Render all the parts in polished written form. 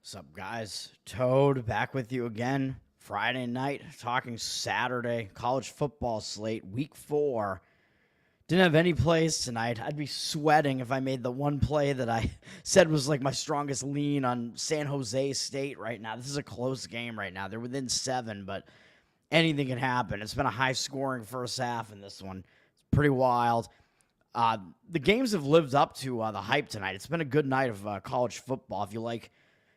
What's up, guys? Toad back with you again. Friday night, talking Saturday college football slate, week 4. Didn't have any plays tonight. I'd be sweating if I made the one play that I said was like my strongest lean on San Jose State right now. This is a close game right now. They're within 7, but anything can happen. It's been a high-scoring first half in this one. It's pretty wild. The games have lived up to the hype tonight. It's been a good night of college football. If you like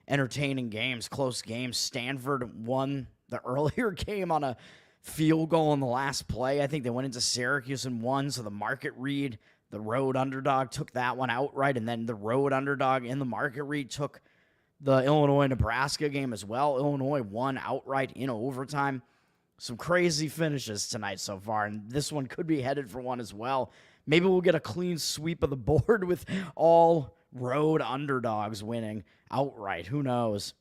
entertaining games, close games, Stanford won the earlier game on a field goal in the last play. I think they went into Syracuse and won, so the market read, the road underdog, took that one outright, and then the road underdog in the market read took the Illinois-Nebraska game as well. Illinois won outright in overtime. Some crazy finishes tonight so far, and this one could be headed for one as well. Maybe we'll get a clean sweep of the board with all road underdogs winning outright. Who knows?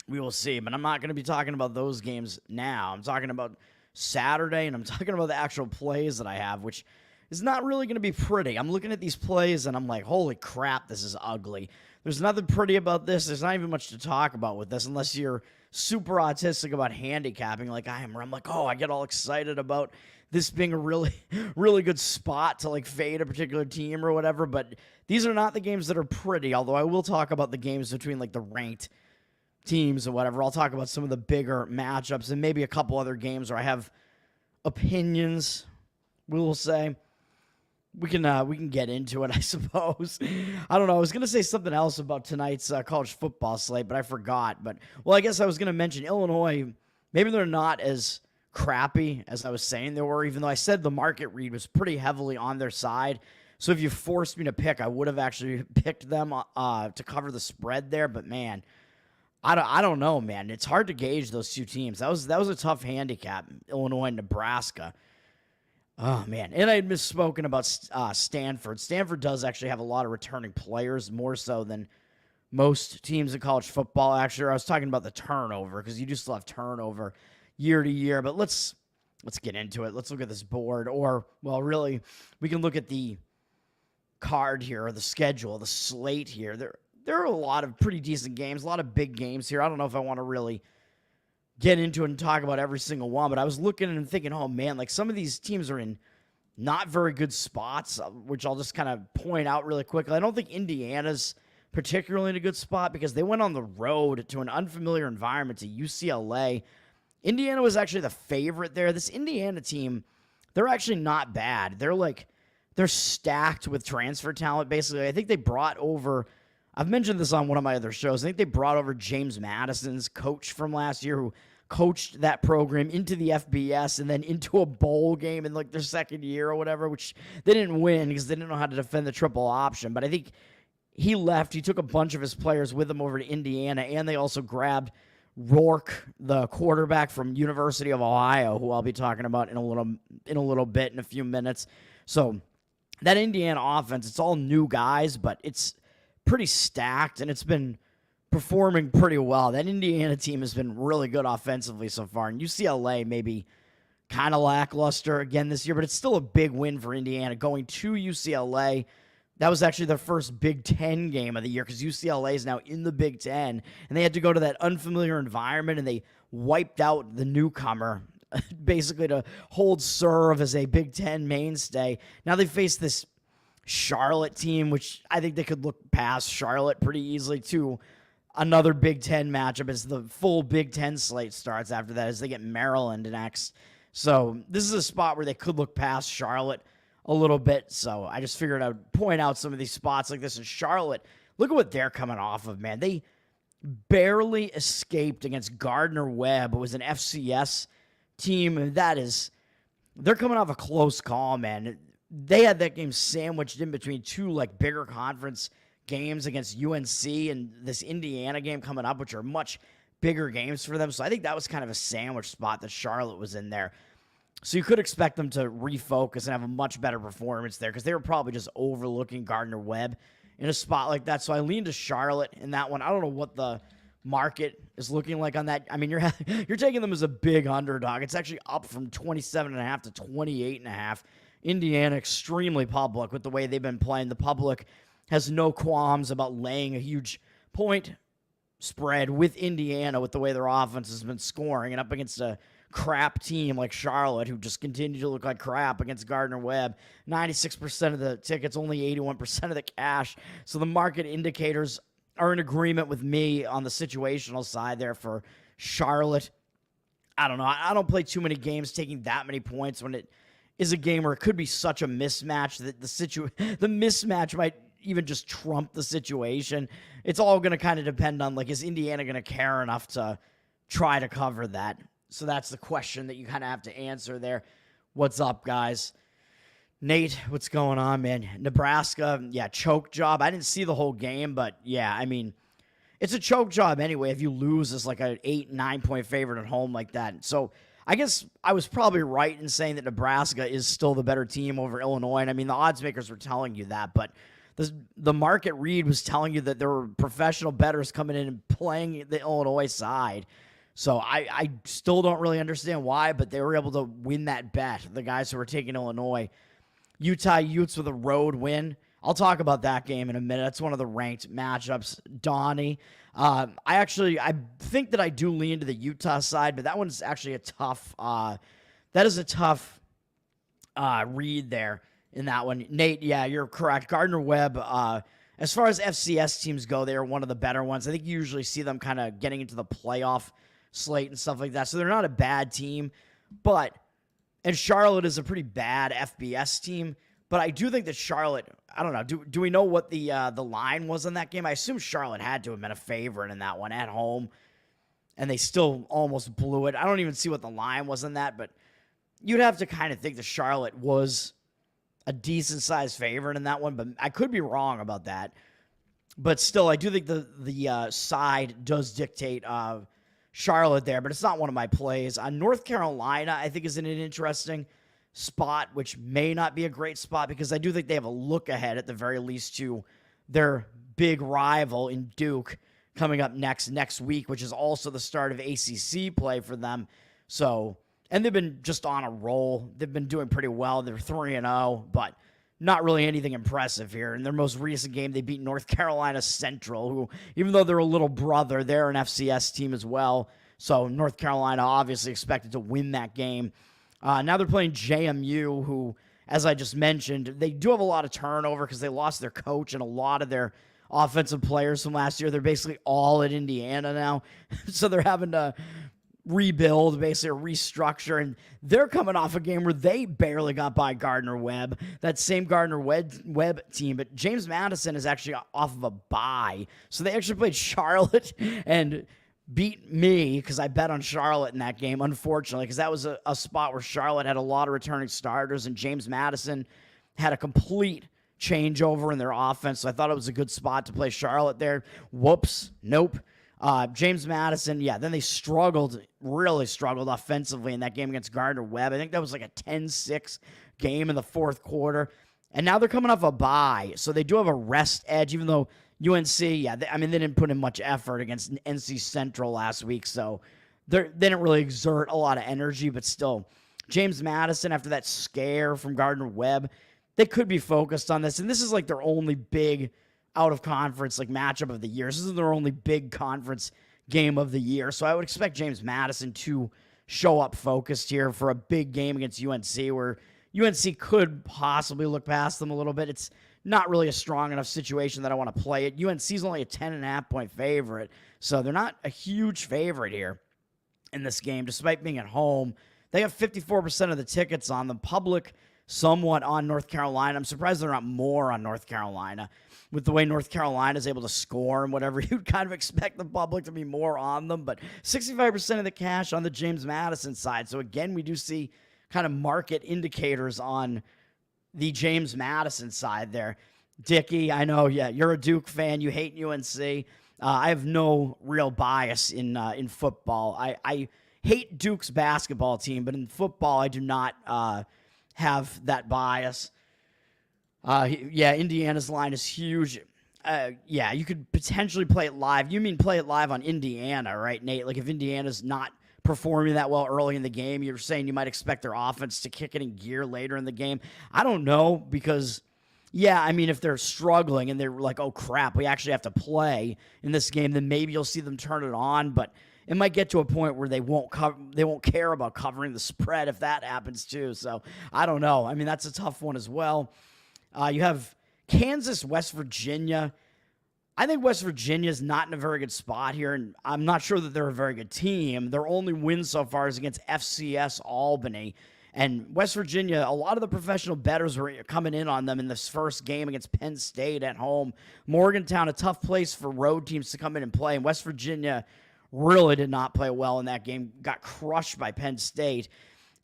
We will see. But I'm not going to be talking about those games now. I'm talking about Saturday, and I'm talking about the actual plays that I have, which is not really going to be pretty. I'm looking at these plays, and I'm like, holy crap, this is ugly. There's nothing pretty about this. There's not even much to talk about with this unless you're super autistic about handicapping like I am, where I'm like, oh, I get all excited about this being a really, really good spot to like fade a particular team or whatever. But these are not the games that are pretty, although I will talk about the games between like the ranked teams or whatever. I'll talk about some of the bigger matchups and maybe a couple other games where I have opinions, we will say. We can get into it, I suppose. I don't know. I was going to say something else about tonight's college football slate, but I forgot. But, well, I guess I was going to mention Illinois. Maybe they're not as crappy as I was saying they were, even though I said the market read was pretty heavily on their side. So if you forced me to pick, I would have actually picked them to cover the spread there. But, man, I don't know, man. It's hard to gauge those two teams. That was a tough handicap, Illinois and Nebraska. Oh, man. And I had misspoken about Stanford. Stanford does actually have a lot of returning players, more so than most teams in college football. Actually, I was talking about the turnover because you do still have turnover year to year. But let's get into it. Let's look at this board. Or, well, really, we can look at the card here, or the schedule, the slate here. There are a lot of pretty decent games, a lot of big games here. I don't know if I want to really get into it and talk about every single one, but I was looking and thinking, oh man, like some of these teams are in not very good spots, which I'll just kind of point out really quickly. I don't think Indiana's particularly in a good spot because they went on the road to an unfamiliar environment to UCLA. Indiana was actually the favorite there. This Indiana team, they're actually not bad. They're stacked with transfer talent, basically. I think they brought over, I've mentioned this on one of my other shows, I think they brought over James Madison's coach from last year who coached that program into the FBS and then into a bowl game in like their second year or whatever, which they didn't win because they didn't know how to defend the triple option. But I think he left. He took a bunch of his players with him over to Indiana, and they also grabbed Rourke, the quarterback from University of Ohio, who I'll be talking about in a little bit, in a few minutes. So that Indiana offense, it's all new guys, but it's pretty stacked, and it's been performing pretty well. That Indiana team has been really good offensively so far, and UCLA maybe kind of lackluster again this year, but it's still a big win for Indiana going to UCLA. That was actually their first Big Ten game of the year because UCLA is now in the Big Ten, and they had to go to that unfamiliar environment, and they wiped out the newcomer basically to hold serve as a Big Ten mainstay. Now they face this Charlotte team, which I think they could look past Charlotte pretty easily to another Big Ten matchup as the full Big Ten slate starts after that as they get Maryland next. So this is a spot where they could look past Charlotte a little bit. So I just figured I would point out some of these spots like this in Charlotte. Look at what they're coming off of, man. They barely escaped against Gardner-Webb. It was an FCS team. They're coming off a close call, man. They had that game sandwiched in between two like bigger conference games against UNC and this Indiana game coming up, which are much bigger games for them. So I think that was kind of a sandwich spot that Charlotte was in there. So you could expect them to refocus and have a much better performance there because they were probably just overlooking Gardner-Webb in a spot like that. So I leaned to Charlotte in that one. I don't know what the market is looking like on that. I mean, you're taking them as a big underdog. It's actually up from 27.5 to 28.5. Indiana extremely public with the way they've been playing. The public has no qualms about laying a huge point spread with Indiana with the way their offense has been scoring and up against a crap team like Charlotte who just continue to look like crap against Gardner-Webb. 96% of the tickets, only 81% of the cash. So the market indicators are in agreement with me on the situational side there for Charlotte. I don't know. I don't play too many games taking that many points when it is a game where it could be such a mismatch that the mismatch might even just trump the situation. It's all going to kind of depend on, like, is Indiana going to care enough to try to cover that? So that's the question that you kind of have to answer there. What's up, guys? Nate, what's going on, man? Nebraska, yeah, choke job. I didn't see the whole game, but yeah, I mean, it's a choke job anyway if you lose as like an 8-9 point favorite at home like that. So I guess I was probably right in saying that Nebraska is still the better team over Illinois. And I mean, the odds makers were telling you that, but the market read was telling you that there were professional bettors coming in and playing the Illinois side. So I still don't really understand why, but they were able to win that bet, the guys who were taking Illinois. Utah Utes with a road win. I'll talk about that game in a minute. That's one of the ranked matchups. Donnie. I think that I do lean to the Utah side, but that one's actually a tough read there in that one. Nate, yeah, you're correct. Gardner-Webb, as far as FCS teams go, they are one of the better ones. I think you usually see them kind of getting into the playoff slate and stuff like that. So they're not a bad team, and Charlotte is a pretty bad FBS team. But I do think that Charlotte, I don't know, do we know what the line was in that game? I assume Charlotte had to have been a favorite in that one at home, and they still almost blew it. I don't even see what the line was in that, but you'd have to kind of think that Charlotte was a decent-sized favorite in that one, but I could be wrong about that. But still, I do think the side does dictate Charlotte there, but it's not one of my plays. North Carolina, I think, is in an interesting spot, which may not be a great spot because I do think they have a look ahead at the very least to their big rival in Duke coming up next week, which is also the start of ACC play for them. So, and they've been just on a roll. They've been doing pretty well. They're 3-0, but not really anything impressive here. In their most recent game, they beat North Carolina Central, who, even though they're a little brother, they're an FCS team as well. So North Carolina obviously expected to win that game. Now they're playing JMU, who, as I just mentioned, they do have a lot of turnover because they lost their coach and a lot of their offensive players from last year. They're basically all at Indiana now. So they're having to rebuild, basically restructure, and they're coming off a game where they barely got by Gardner-Webb, that same Gardner-Webb team, but James Madison is actually off of a bye, so they actually played Charlotte and beat me because I bet on Charlotte in that game, unfortunately, because that was a spot where Charlotte had a lot of returning starters, and James Madison had a complete changeover in their offense, so I thought it was a good spot to play Charlotte there. Whoops, nope. James Madison, yeah, then they really struggled offensively in that game against Gardner-Webb. I think that was like a 10-6 game in the fourth quarter. And now they're coming off a bye, so they do have a rest edge, even though UNC, yeah, they didn't put in much effort against NC Central last week, so they didn't really exert a lot of energy, but still, James Madison, after that scare from Gardner-Webb, they could be focused on this, and this is like their only big out-of-conference like matchup of the year. This is their only big conference game of the year, so I would expect James Madison to show up focused here for a big game against UNC, where UNC could possibly look past them a little bit. It's not really a strong enough situation that I want to play it. UNC's only a 10.5 point favorite, so they're not a huge favorite here in this game, despite being at home. They have 54% of the tickets on the public, somewhat on North Carolina. I'm surprised they're not more on North Carolina. With the way North Carolina is able to score and whatever, you'd kind of expect the public to be more on them, but 65% of the cash on the James Madison side. So again, we do see kind of market indicators on the James Madison side there. Dickie, I know, yeah, you're a Duke fan. You hate UNC. I have no real bias in football. I hate Duke's basketball team, but in football, I do not have that bias. Yeah, Indiana's line is huge. Yeah, you could potentially play it live. You mean play it live on Indiana, right, Nate? Like if Indiana's not performing that well early in the game, you're saying you might expect their offense to kick it in gear later in the game. I don't know, because Yeah, I mean, if they're struggling and they're like, oh crap, we actually have to play in this game, then maybe you'll see them turn it on. But it might get to a point where they won't care about covering the spread if that happens too. So I don't know. I mean, that's a tough one as well. You have Kansas, West Virginia. I think West Virginia is not in a very good spot here, and I'm not sure that they're a very good team. Their only win so far is against FCS Albany. And West Virginia, a lot of the professional bettors were coming in on them in this first game against Penn State at home. Morgantown, a tough place for road teams to come in and play. And West Virginia really did not play well in that game, got crushed by Penn State.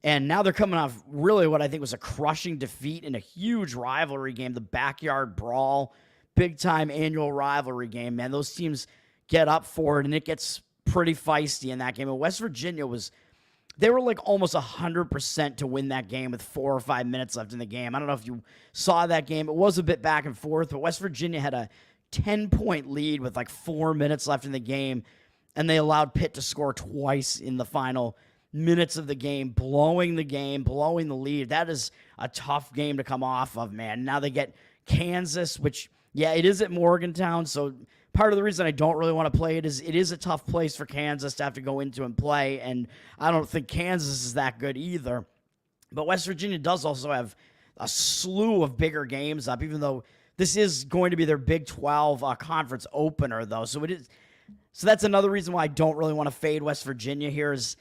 And now they're coming off really what I think was a crushing defeat in a huge rivalry game, the Backyard Brawl, big-time annual rivalry game. Man, those teams get up for it, and it gets pretty feisty in that game. And West Virginia they were like almost 100% to win that game with 4 or 5 minutes left in the game. I don't know if you saw that game. It was a bit back and forth, but West Virginia had a 10-point lead with like 4 minutes left in the game, and they allowed Pitt to score twice in the final minutes of the game, blowing the lead. That is a tough game to come off of, man. Now they get Kansas, which, yeah, it is at Morgantown, so part of the reason I don't really want to play it is a tough place for Kansas to have to go into and play, and I don't think Kansas is that good either. But West Virginia does also have a slew of bigger games up, even though this is going to be their Big 12 conference opener, though. So that's another reason why I don't really want to fade West Virginia here is,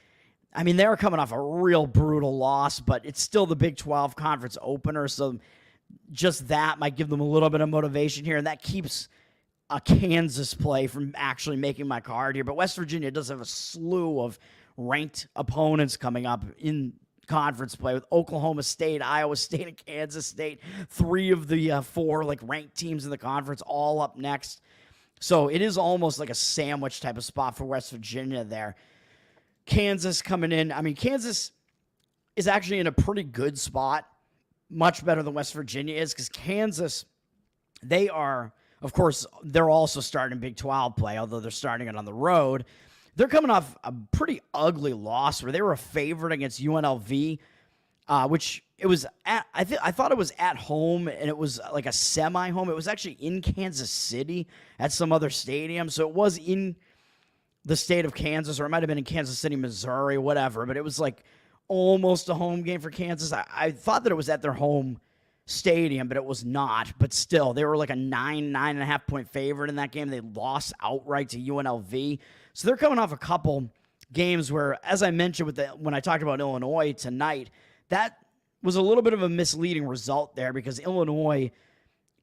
I mean, they're coming off a real brutal loss, but it's still the Big 12 conference opener, so just that might give them a little bit of motivation here, and that keeps a Kansas play from actually making my card here. But West Virginia does have a slew of ranked opponents coming up in conference play with Oklahoma State, Iowa State, and Kansas State. 3 of the 4 like ranked teams in the conference all up next. So it is almost like a sandwich type of spot for West Virginia there. Kansas coming in. I mean, Kansas is actually in a pretty good spot, much better than West Virginia is, because Kansas, they are, of course, they're also starting Big 12 play, although they're starting it on the road. They're coming off a pretty ugly loss where they were a favorite against UNLV, which it was at, I thought it was at home, and it was like a semi-home. It was actually in Kansas City at some other stadium, so it was in the state of Kansas, or it might have been in Kansas City, Missouri, whatever, but it was like almost a home game for Kansas. I thought that it was at their home stadium, but it was not. But still, they were like a 9.5 point favorite in that game. They lost outright to UNLV. So they're coming off a couple games where, as I mentioned when I talked about Illinois tonight, that was a little bit of a misleading result there because Illinois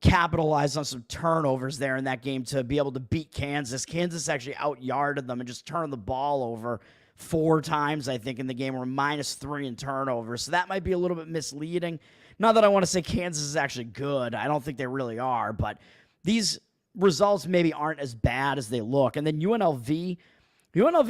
capitalized on some turnovers there in that game to be able to beat Kansas. Kansas actually out-yarded them and just turned the ball over 4 times, I think, in the game. We're -3 in turnovers. So that might be a little bit misleading. Not that I want to say Kansas is actually good. I don't think they really are, but these results maybe aren't as bad as they look. And then UNLV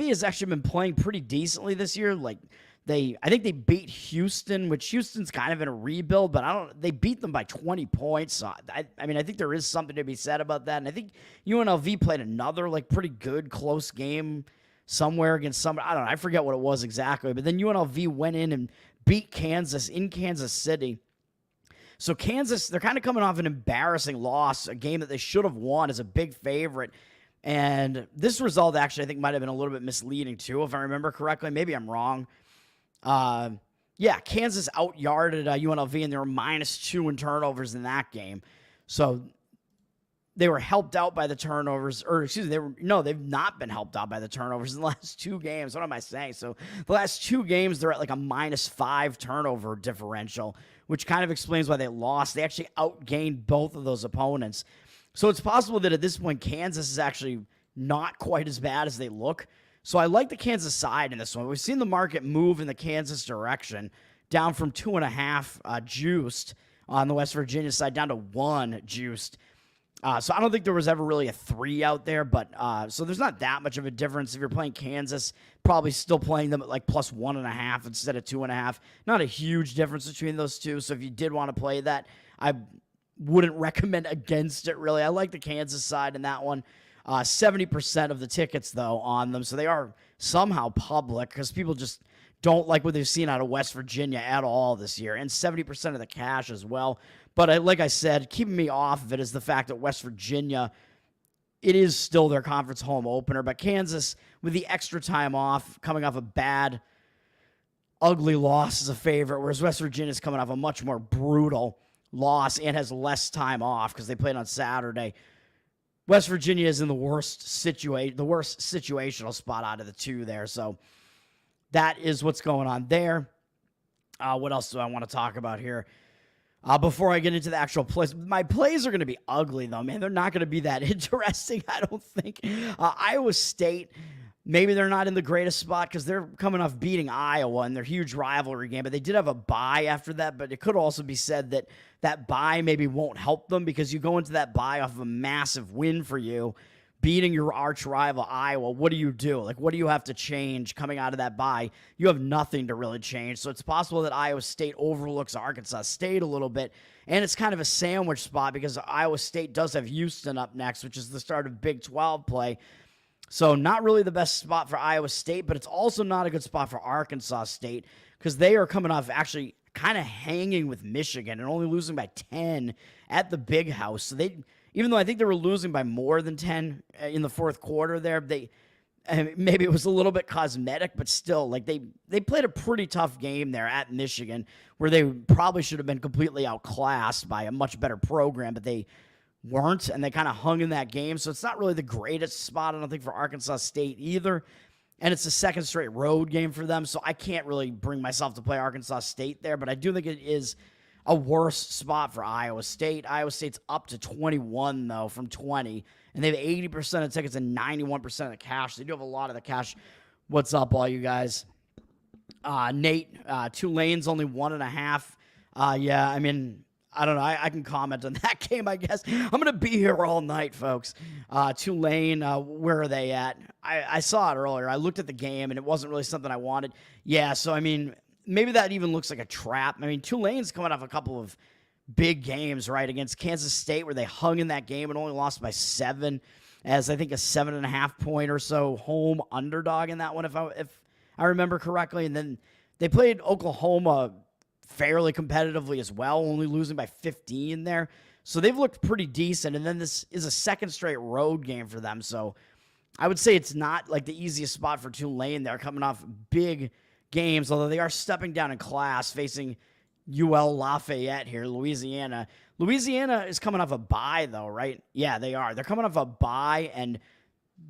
has actually been playing pretty decently this year. Like I think they beat Houston, which Houston's kind of in a rebuild, but they beat them by 20 points. So I mean, I think there is something to be said about that. And I think UNLV played another like pretty good close game somewhere against somebody. I don't know. I forget what it was exactly, but then UNLV went in and beat Kansas in Kansas City. So Kansas, they're kind of coming off an embarrassing loss, a game that they should have won as a big favorite. And this result actually I think might have been a little bit misleading too, if I remember correctly. Maybe I'm wrong. Yeah, Kansas out-yarded UNLV, and they were -2 in turnovers in that game. So they were helped out by the turnovers, or excuse me, they've not been helped out by the turnovers in the last 2 games. What am I saying? So the last 2 games, they're at like a -5 turnover differential, which kind of explains why they lost. They actually outgained both of those opponents. So it's possible that at this point, Kansas is actually not quite as bad as they look. So I like the Kansas side in this one. We've seen the market move in the Kansas direction, down from 2.5 juiced on the West Virginia side down to 1 juiced. So I don't think there was ever really a 3 out there, but so there's not that much of a difference. If you're playing Kansas, probably still playing them at like +1.5 instead of 2.5. Not a huge difference between those two. So if you did want to play that, I wouldn't recommend against it, really. I like the Kansas side in that one. 70% of the tickets, though, on them. So they are somehow public because people just don't like what they've seen out of West Virginia at all this year. And 70% of the cash as well. But like I said, keeping me off of it is the fact that West Virginia, it is still their conference home opener. But Kansas, with the extra time off, coming off a bad, ugly loss as a favorite, whereas West Virginia is coming off a much more brutal loss and has less time off because they played on Saturday. West Virginia is in the worst situational spot out of the two there. So that is what's going on there. What else do I want to talk about here? Before I get into the actual plays, my plays are going to be ugly, though, man. They're not going to be that interesting, I don't think. Iowa State, maybe they're not in the greatest spot because they're coming off beating Iowa in their huge rivalry game, but they did have a bye after that. But it could also be said that that bye maybe won't help them because you go into that bye off of a massive win for you, beating your arch rival Iowa. What do you do? Like, what do you have to change coming out of that bye? You have nothing to really change. So it's possible that Iowa State overlooks Arkansas State a little bit. And it's kind of a sandwich spot because Iowa State does have Houston up next, which is the start of Big 12 play. So not really the best spot for Iowa State, but it's also not a good spot for Arkansas State because they are coming off actually kind of hanging with Michigan and only losing by 10 at the Big House. So even though I think they were losing by more than 10 in the fourth quarter there, maybe it was a little bit cosmetic, but still, like they played a pretty tough game there at Michigan where they probably should have been completely outclassed by a much better program, but they weren't, and they kind of hung in that game. So it's not really the greatest spot, I don't think, for Arkansas State either. And it's the second straight road game for them, so I can't really bring myself to play Arkansas State there, but I do think it is a worse spot for Iowa State. Iowa State's up to 21, though, from 20. And they have 80% of tickets and 91% of the cash. They do have a lot of the cash. What's up, all you guys? Nate, Tulane's only 1.5. Yeah, I mean, I don't know. I can comment on that game, I guess. I'm going to be here all night, folks. Tulane, where are they at? I saw it earlier. I looked at the game, and it wasn't really something I wanted. Yeah, so, I mean, maybe that even looks like a trap. I mean, Tulane's coming off a couple of big games, right, against Kansas State where they hung in that game and only lost by 7 as I think a 7.5 point or so home underdog in that one, if I remember correctly. And then they played Oklahoma fairly competitively as well, only losing by 15 there. So they've looked pretty decent. And then this is a second straight road game for them. So I would say it's not like the easiest spot for Tulane. They're coming off big games, although they are stepping down in class, facing UL Lafayette here, Louisiana. Louisiana is coming off a bye, though, right? Yeah, they are. They're coming off a bye,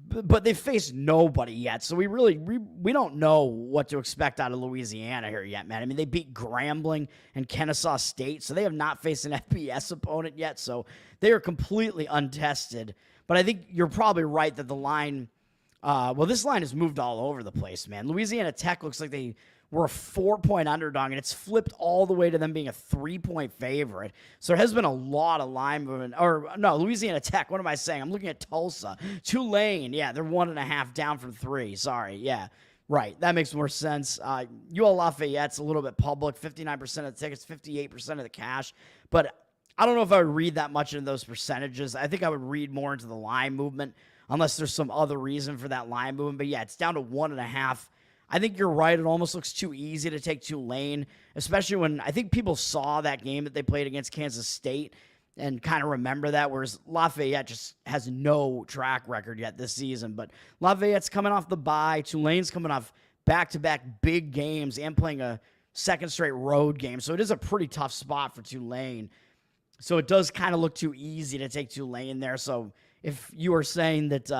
but they've faced nobody yet, so we don't know what to expect out of Louisiana here yet, man. I mean, they beat Grambling and Kennesaw State, so they have not faced an FBS opponent yet, so they are completely untested. But I think you're probably right that the line, this line has moved all over the place, man. Louisiana Tech looks like they were a 4-point underdog, and it's flipped all the way to them being a 3-point favorite. So there has been a lot of line movement. Or, no, Louisiana Tech. What am I saying? I'm looking at Tulsa. Tulane, yeah, they're 1.5 down from 3. Sorry, yeah. Right, that makes more sense. UL Lafayette's a little bit public, 59% of the tickets, 58% of the cash. But I don't know if I would read that much into those percentages. I think I would read more into the line movement, unless there's some other reason for that line movement. But, yeah, it's down to 1.5. I think you're right. It almost looks too easy to take Tulane, especially when I think people saw that game that they played against Kansas State and kind of remember that, whereas Lafayette just has no track record yet this season. But Lafayette's coming off the bye. Tulane's coming off back-to-back big games and playing a second straight road game. So it is a pretty tough spot for Tulane. So it does kind of look too easy to take Tulane there. So if you are saying that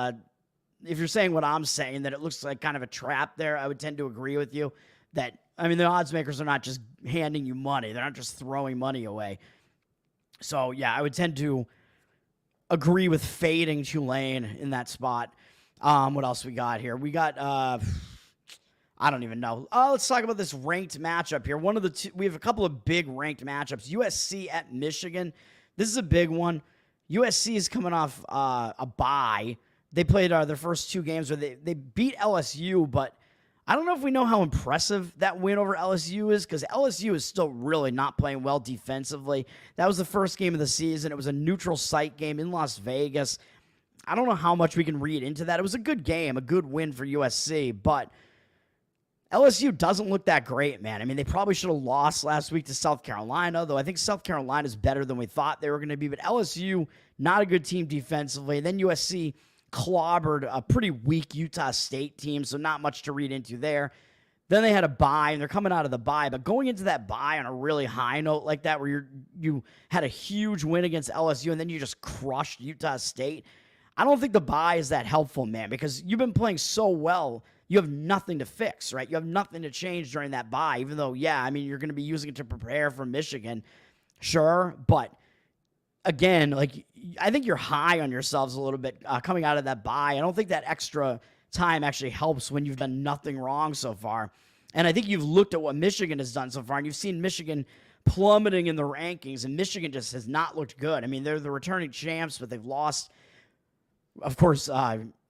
if you're saying what I'm saying, that it looks like kind of a trap there, I would tend to agree with you. That, I mean, the odds makers are not just handing you money. They're not just throwing money away. So, yeah, I would tend to agree with fading Tulane in that spot. What else we got here? We got, I don't even know. Let's talk about this ranked matchup here. We have a couple of big ranked matchups. USC at Michigan. This is a big one. USC is coming off a bye. They played their first 2 games where they beat LSU, but I don't know if we know how impressive that win over LSU is, because LSU is still really not playing well defensively. That was the first game of the season. It was a neutral site game in Las Vegas. I don't know how much we can read into that. It was a good game, a good win for USC, but LSU doesn't look that great, man. I mean, they probably should have lost last week to South Carolina, though I think South Carolina is better than we thought they were going to be. But LSU, not a good team defensively. And then USC clobbered a pretty weak Utah State team, so not much to read into there. Then they had a bye, and they're coming out of the bye. But going into that bye on a really high note like that, where you had a huge win against LSU, and then you just crushed Utah State, I don't think the bye is that helpful, man, because you've been playing so well. You have nothing to fix, right? You have nothing to change during that bye, even though, yeah, I mean, you're going to be using it to prepare for Michigan. Sure, but again, like, I think you're high on yourselves a little bit coming out of that bye. I don't think that extra time actually helps when you've done nothing wrong so far. And I think you've looked at what Michigan has done so far, and you've seen Michigan plummeting in the rankings, and Michigan just has not looked good. I mean, they're the returning champs, but they've lost, of course,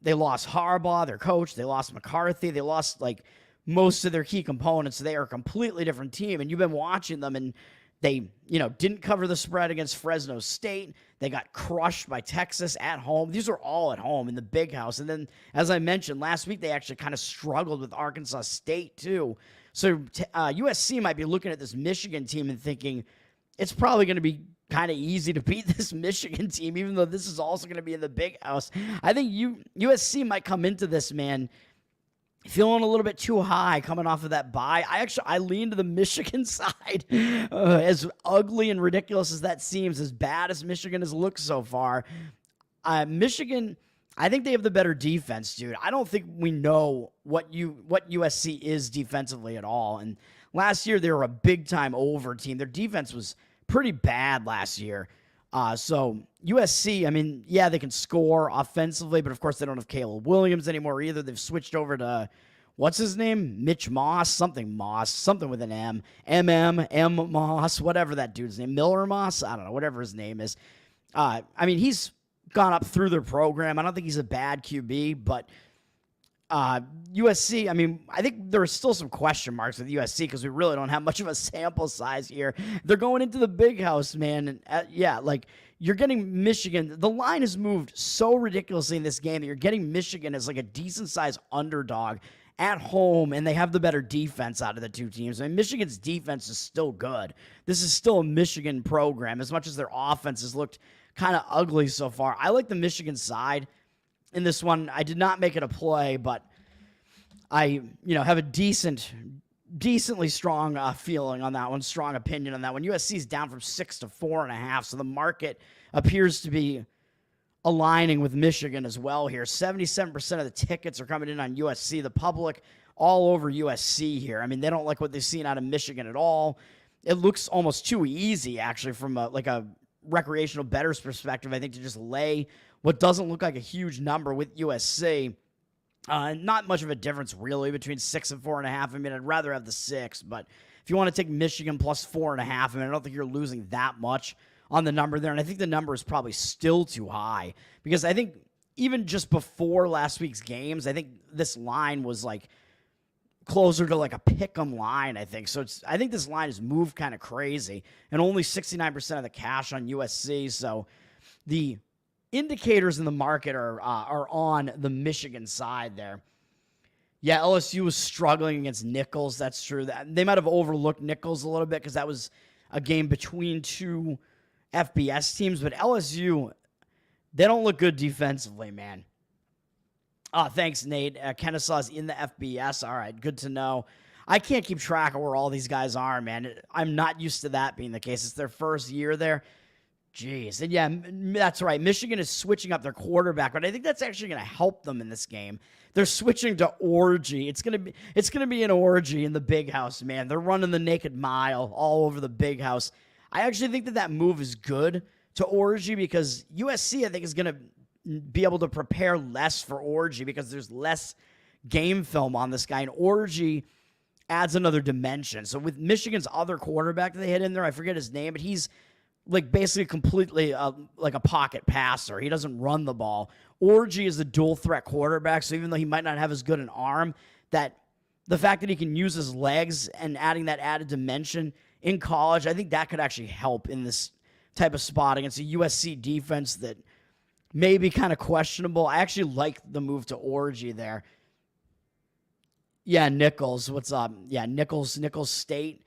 they lost Harbaugh, their coach. They lost McCarthy. They lost, like, most of their key components. They are a completely different team, and you've been watching them, and they, didn't cover the spread against Fresno State. They got crushed by Texas at home. These are all at home in the Big House. And then, as I mentioned, last week they actually kind of struggled with Arkansas State too. So USC might be looking at this Michigan team and thinking it's probably going to be kind of easy to beat this Michigan team, even though this is also going to be in the Big House. I think USC might come into this, man, feeling a little bit too high coming off of that bye. I lean to the Michigan side. As ugly and ridiculous as that seems, as bad as Michigan has looked so far, Michigan, I think they have the better defense, dude. I don't think we know what USC is defensively at all. And last year, they were a big-time over team. Their defense was pretty bad last year. So USC, I mean, yeah, they can score offensively, but of course they don't have Caleb Williams anymore either. They've switched over to, what's his name? Mitch Moss, something with an M. M. Moss, whatever that dude's name. Miller Moss? I don't know, whatever his name is. I mean, he's gone up through their program. I don't think he's a bad QB, but USC, I mean, I think there are still some question marks with USC because we really don't have much of a sample size here. They're going into the Big House, man. And like, you're getting Michigan. The line has moved so ridiculously in this game that you're getting Michigan as like a decent-sized underdog at home, and they have the better defense out of the two teams. I mean, Michigan's defense is still good. This is still a Michigan program, as much as their offense has looked kind of ugly so far. I like the Michigan side in this one. I did not make it a play, but I, have a decently strong feeling on that one, strong opinion on that one. USC is down from 6 to 4.5, so the market appears to be aligning with Michigan as well here. 77% of the tickets are coming in on USC. The public all over USC here. I mean, they don't like what they've seen out of Michigan at all. It looks almost too easy, actually, from a recreational bettor's perspective, I think, to just lay what doesn't look like a huge number with USC. Not much of a difference, really, between 6 and 4.5. I mean, I'd rather have the 6, but if you want to take Michigan plus 4.5, I mean, I don't think you're losing that much on the number there, and I think the number is probably still too high, because I think even just before last week's games, I think this line was, like, closer to, like, a pick-em line, I think. So I think this line has moved kind of crazy, and only 69% of the cash on USC, so the indicators in the market are on the Michigan side there. Yeah, LSU was struggling against Nichols. That's true. They might have overlooked Nichols a little bit because that was a game between two FBS teams. But LSU, they don't look good defensively, man. Thanks, Nate. Kennesaw's in the FBS. All right, good to know. I can't keep track of where all these guys are, man. I'm not used to that being the case. It's their first year there. Jeez. And yeah, that's right. Michigan is switching up their quarterback, but I think that's actually going to help them in this game. They're switching to Orgy. It's going to be an orgy in the Big House, man. They're running the naked mile all over the Big House. I actually think that move is good to Orgy because USC, I think, is going to be able to prepare less for Orgy because there's less game film on this guy, and Orgy adds another dimension. So with Michigan's other quarterback that they had in there, I forget his name, but he's like basically completely like a pocket passer. He doesn't run the ball. Orgy is a dual threat quarterback, so even though he might not have as good an arm, that the fact that he can use his legs and adding that added dimension in college, I think that could actually help in this type of spot against a USC defense that may be kind of questionable. I actually like the move to Orgy there. Yeah, Nichols. What's up? Yeah, Nichols State.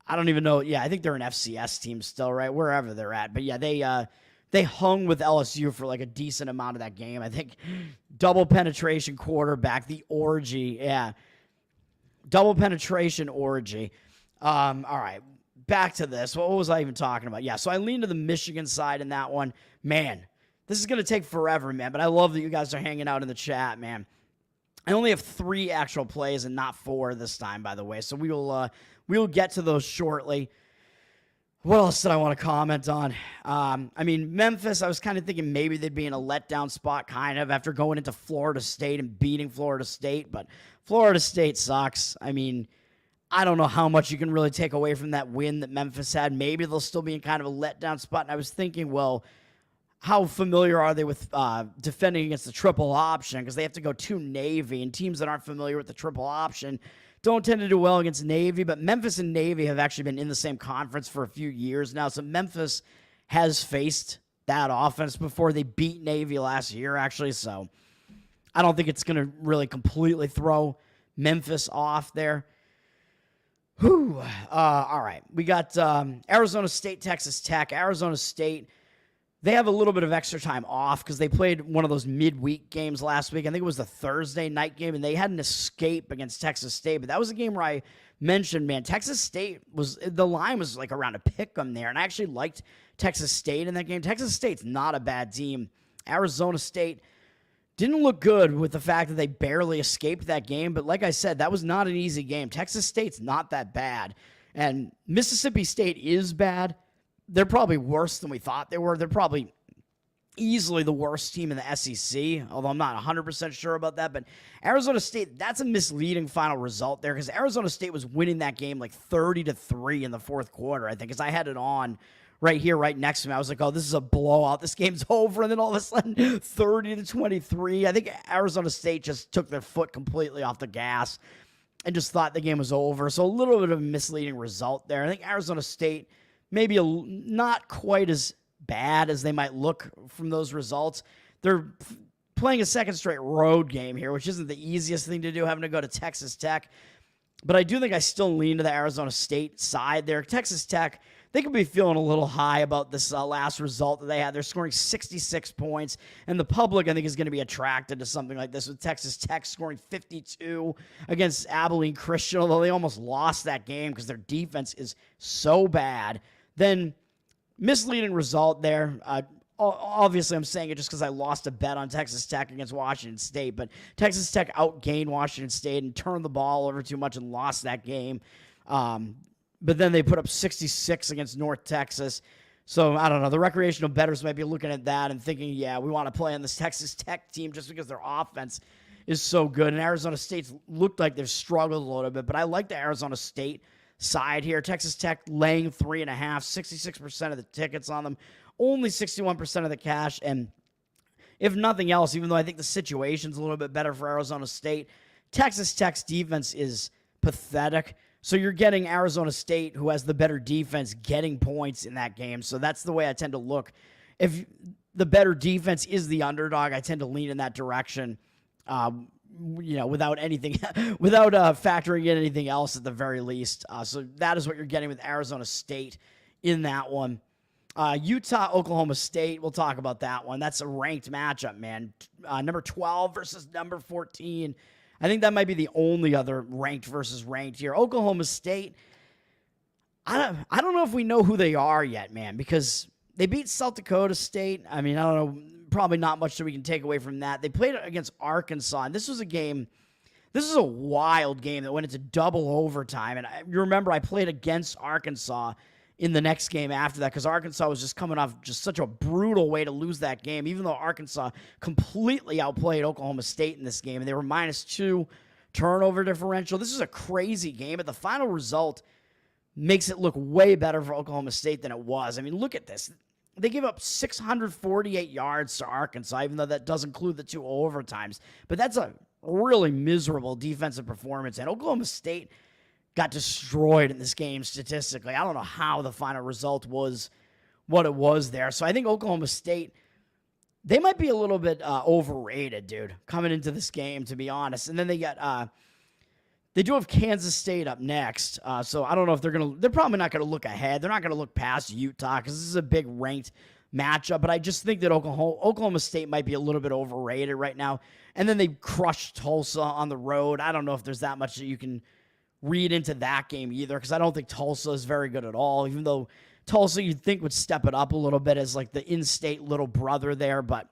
I don't even know. Yeah, I think they're an FCS team still, right? Wherever they're at. But yeah, they hung with LSU for like a decent amount of that game. I think double penetration quarterback, the orgy. Yeah, double penetration orgy. All right, back to this. What was I even talking about? Yeah, so I leaned to the Michigan side in that one. Man, this is going to take forever, man. But I love that you guys are hanging out in the chat, man. I only have 3 actual plays and not 4 this time, by the way. So we will get to those shortly. What else did I want to comment on? I mean, Memphis, I was kind of thinking maybe they'd be in a letdown spot kind of after going into Florida State and beating Florida State. But Florida State sucks. I mean, I don't know how much you can really take away from that win that Memphis had. Maybe they'll still be in kind of a letdown spot. And I was thinking, well, how familiar are they with defending against the triple option? Because they have to go to Navy, and teams that aren't familiar with the triple option don't tend to do well against Navy. But Memphis and Navy have actually been in the same conference for a few years now. So Memphis has faced that offense before. They beat Navy last year, actually. So I don't think it's going to really completely throw Memphis off there. All right. We got Arizona State, Texas Tech. Arizona State, they have a little bit of extra time off because they played one of those midweek games last week. I think it was the Thursday night game, and they had an escape against Texas State. But that was a game where I mentioned, man, Texas State the line was like around a pick 'em there, and I actually liked Texas State in that game. Texas State's not a bad team. Arizona State didn't look good with the fact that they barely escaped that game. But like I said, that was not an easy game. Texas State's not that bad, and Mississippi State is bad. They're probably worse than we thought they were. They're probably easily the worst team in the SEC, although I'm not 100% sure about that. But Arizona State, that's a misleading final result there because Arizona State was winning that game like 30-3 in the fourth quarter, I think, because I had it on right here, right next to me. I was like, oh, this is a blowout. This game's over. And then all of a sudden, 30-23. I think Arizona State just took their foot completely off the gas and just thought the game was over. So a little bit of a misleading result there. I think Arizona State maybe not quite as bad as they might look from those results. They're playing a second straight road game here, which isn't the easiest thing to do, having to go to Texas Tech. But I do think I still lean to the Arizona State side there. Texas Tech, they could be feeling a little high about this last result that they had. They're scoring 66 points, and the public, I think, is going to be attracted to something like this with Texas Tech scoring 52 against Abilene Christian, although they almost lost that game because their defense is so bad. Then misleading result there. Obviously, I'm saying it just because I lost a bet on Texas Tech against Washington State, but Texas Tech outgained Washington State and turned the ball over too much and lost that game. But then they put up 66 against North Texas. So, I don't know. The recreational bettors might be looking at that and thinking, yeah, we want to play on this Texas Tech team just because their offense is so good. And Arizona State's looked like they've struggled a little bit, but I like the Arizona State side here. Texas Tech laying 3.5, 66% of the tickets on them, only 61% of the cash. And if nothing else, even though I think the situation's a little bit better for Arizona State, Texas Tech's defense is pathetic. So you're getting Arizona State, who has the better defense, getting points in that game. So that's the way I tend to look. If the better defense is the underdog, I tend to lean in that direction. Without anything, without factoring in anything else at the very least. So that is what you're getting with Arizona State in that one. Utah, Oklahoma State, we'll talk about that one. That's a ranked matchup, man. Number 12 versus number 14. I think that might be the only other ranked versus ranked here. Oklahoma State, I don't know if we know who they are yet, man, because they beat South Dakota State. I mean, I don't know. Probably not much that we can take away from that. They played against Arkansas, and this was a wild game that went into double overtime. And you remember I played against Arkansas in the next game after that because Arkansas was just coming off just such a brutal way to lose that game, even though Arkansas completely outplayed Oklahoma State in this game, and they were -2 turnover differential. This is a crazy game, but the final result makes it look way better for Oklahoma State than it was. I mean, look at this. They gave up 648 yards to Arkansas, even though that does include the 2 overtimes. But that's a really miserable defensive performance. And Oklahoma State got destroyed in this game statistically. I don't know how the final result was what it was there. So I think Oklahoma State, they might be a little bit overrated, dude, coming into this game, to be honest. And then they got They do have Kansas State up next, so I don't know if they're probably not going to look ahead. They're not going to look past Utah because this is a big ranked matchup, but I just think that Oklahoma State might be a little bit overrated right now. And then they crushed Tulsa on the road. I don't know if there's that much that you can read into that game either, because I don't think Tulsa is very good at all, even though Tulsa you'd think would step it up a little bit as like the in-state little brother there, but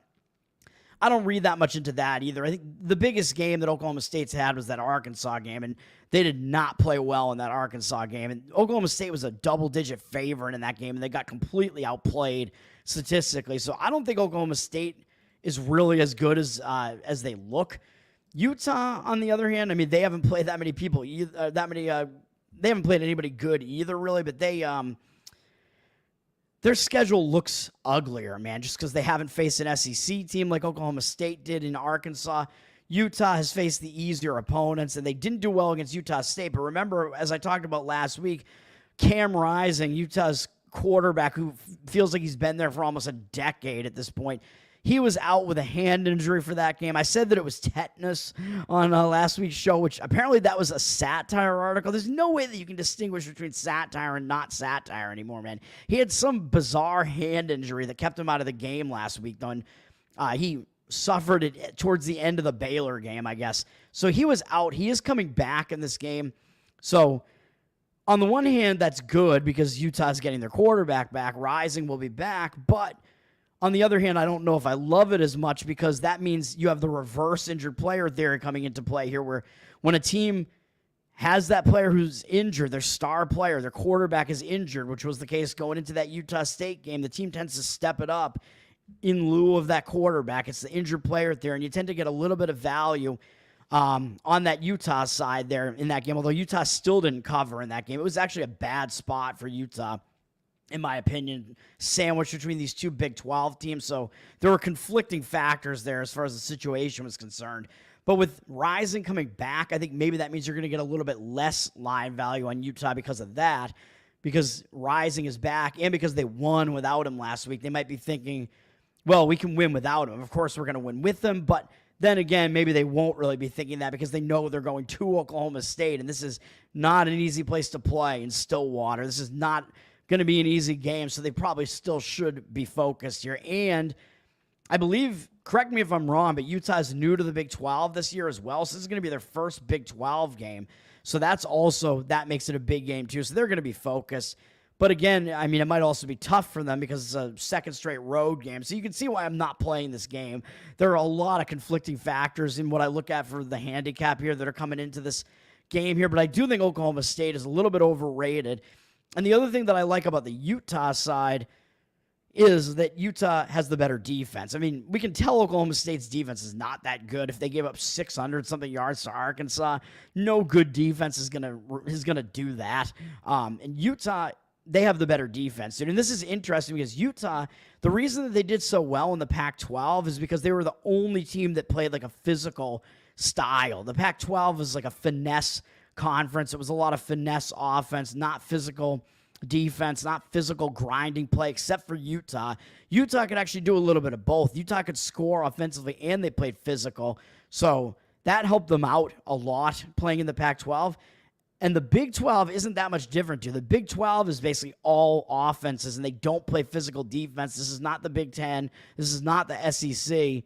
I don't read that much into that either. I think the biggest game that Oklahoma State's had was that Arkansas game, and they did not play well in that Arkansas game. And Oklahoma State was a double-digit favorite in that game, and they got completely outplayed statistically. So I don't think Oklahoma State is really as good as they look. Utah, on the other hand, I mean, they haven't played that many people either, they haven't played anybody good either, really, but their schedule looks uglier, man, just because they haven't faced an SEC team like Oklahoma State did in Arkansas. Utah has faced the easier opponents, and they didn't do well against Utah State. But remember, as I talked about last week, Cam Rising, Utah's quarterback, who feels like he's been there for almost a decade at this point, he was out with a hand injury for that game. I said that it was tetanus on last week's show, which apparently that was a satire article. There's no way that you can distinguish between satire and not satire anymore, man. He had some bizarre hand injury that kept him out of the game last week, though. He suffered it towards the end of the Baylor game, I guess. So he was out. He is coming back in this game. So on the one hand, that's good because Utah's getting their quarterback back. Rising will be back, but on the other hand, I don't know if I love it as much because that means you have the reverse injured player theory coming into play here, where when a team has that player who's injured, their star player, their quarterback is injured, which was the case going into that Utah State game, the team tends to step it up in lieu of that quarterback. It's the injured player theory, and you tend to get a little bit of value on that Utah side there in that game, although Utah still didn't cover in that game. It was actually a bad spot for Utah, in my opinion, sandwiched between these two Big 12 teams. So there were conflicting factors there as far as the situation was concerned. But with Rising coming back, I think maybe that means you're going to get a little bit less line value on Utah because of that, because Rising is back and because they won without him last week. They might be thinking, well, we can win without him. Of course, we're going to win with him, but then again, maybe they won't really be thinking that because they know they're going to Oklahoma State, and this is not an easy place to play in Stillwater. This is not going to be an easy game, so they probably still should be focused here. And I believe, correct me if I'm wrong, but Utah's new to the Big 12 this year as well, so this is going to be their first Big 12 game. So that makes it a big game too, so they're going to be focused. But again, I mean, it might also be tough for them because it's a second straight road game. So you can see why I'm not playing this game. There are a lot of conflicting factors in what I look at for the handicap here that are coming into this game here, but I do think Oklahoma State is a little bit overrated. And the other thing that I like about the Utah side is that Utah has the better defense. I mean, we can tell Oklahoma State's defense is not that good. If they gave up 600-something yards to Arkansas, no good defense is gonna do that. And Utah, they have the better defense, dude. And this is interesting because Utah, the reason that they did so well in the Pac-12 is because they were the only team that played like a physical style. The Pac-12 is like a finesse conference. It was a lot of finesse offense, not physical defense, not physical grinding play, except for Utah. Utah could actually do a little bit of both. Utah could score offensively, and they played physical. So that helped them out a lot playing in the Pac-12. And the Big 12 isn't that much different, too. The Big 12 is basically all offenses, and they don't play physical defense. This is not the Big 10. This is not the SEC.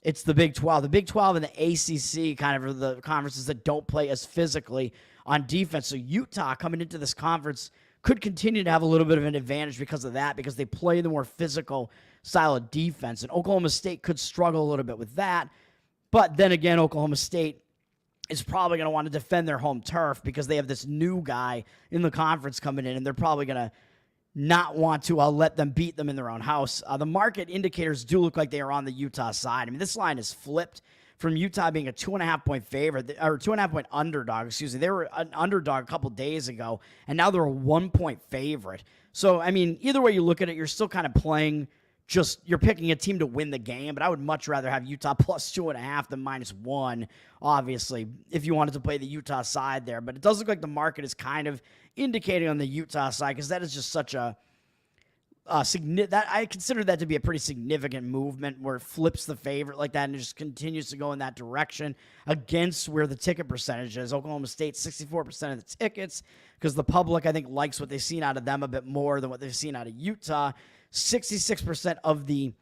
It's the Big 12. The Big 12 and the ACC kind of are the conferences that don't play as physically on defense. So Utah coming into this conference could continue to have a little bit of an advantage because of that, because they play the more physical style of defense. And Oklahoma State could struggle a little bit with that. But then again, Oklahoma State is probably going to want to defend their home turf because they have this new guy in the conference coming in, and they're probably going to not want to let them beat them in their own house. The market indicators do look like they are on the Utah side. I mean, this line is flipped from Utah being a 2.5-point favorite, or 2.5-point underdog, excuse me. They were an underdog a couple days ago, and now they're a 1-point favorite. So, I mean, either way you look at it, you're still kind of playing you're picking a team to win the game, but I would much rather have Utah plus 2.5 than -1, obviously, if you wanted to play the Utah side there. But it does look like the market is kind of indicating on the Utah side, because that is just such a that I consider that to be a pretty significant movement where it flips the favorite like that and just continues to go in that direction against where the ticket percentage is. Oklahoma State, 64% of the tickets, because the public, I think, likes what they've seen out of them a bit more than what they've seen out of Utah. 66% of the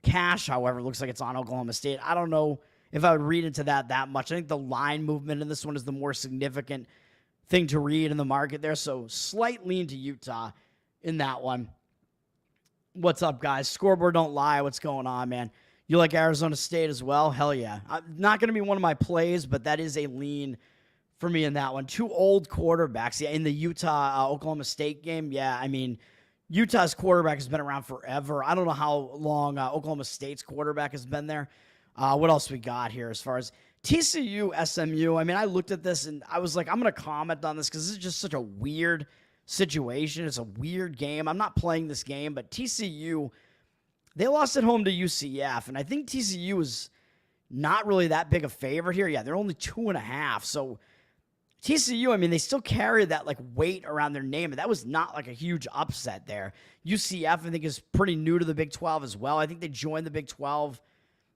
cash, however, looks like it's on Oklahoma State. I don't know if I would read into that much. I think the line movement in this one is the more significant thing to read in the market there. So slight lean to Utah in that one. What's up, guys? Scoreboard don't lie. What's going on, man? You like Arizona State as well? Hell yeah. Not going to be one of my plays, but that is a lean for me in that one. Two old quarterbacks. Yeah, in the Utah-Oklahoma State game, yeah, I mean, Utah's quarterback has been around forever. I don't know how long Oklahoma State's quarterback has been there. What else we got here as far as TCU, SMU? I mean, I looked at this and I was like, I'm going to comment on this because this is just such a weird situation. It's a weird game. I'm not playing this game, but TCU, they lost at home to UCF, and I think TCU is not really that big a favorite here. Yeah, they're only 2.5. So TCU, I mean, they still carry that like weight around their name, and that was not like a huge upset there. UCF, I think, is pretty new to the Big 12 as well. I think they joined the Big 12.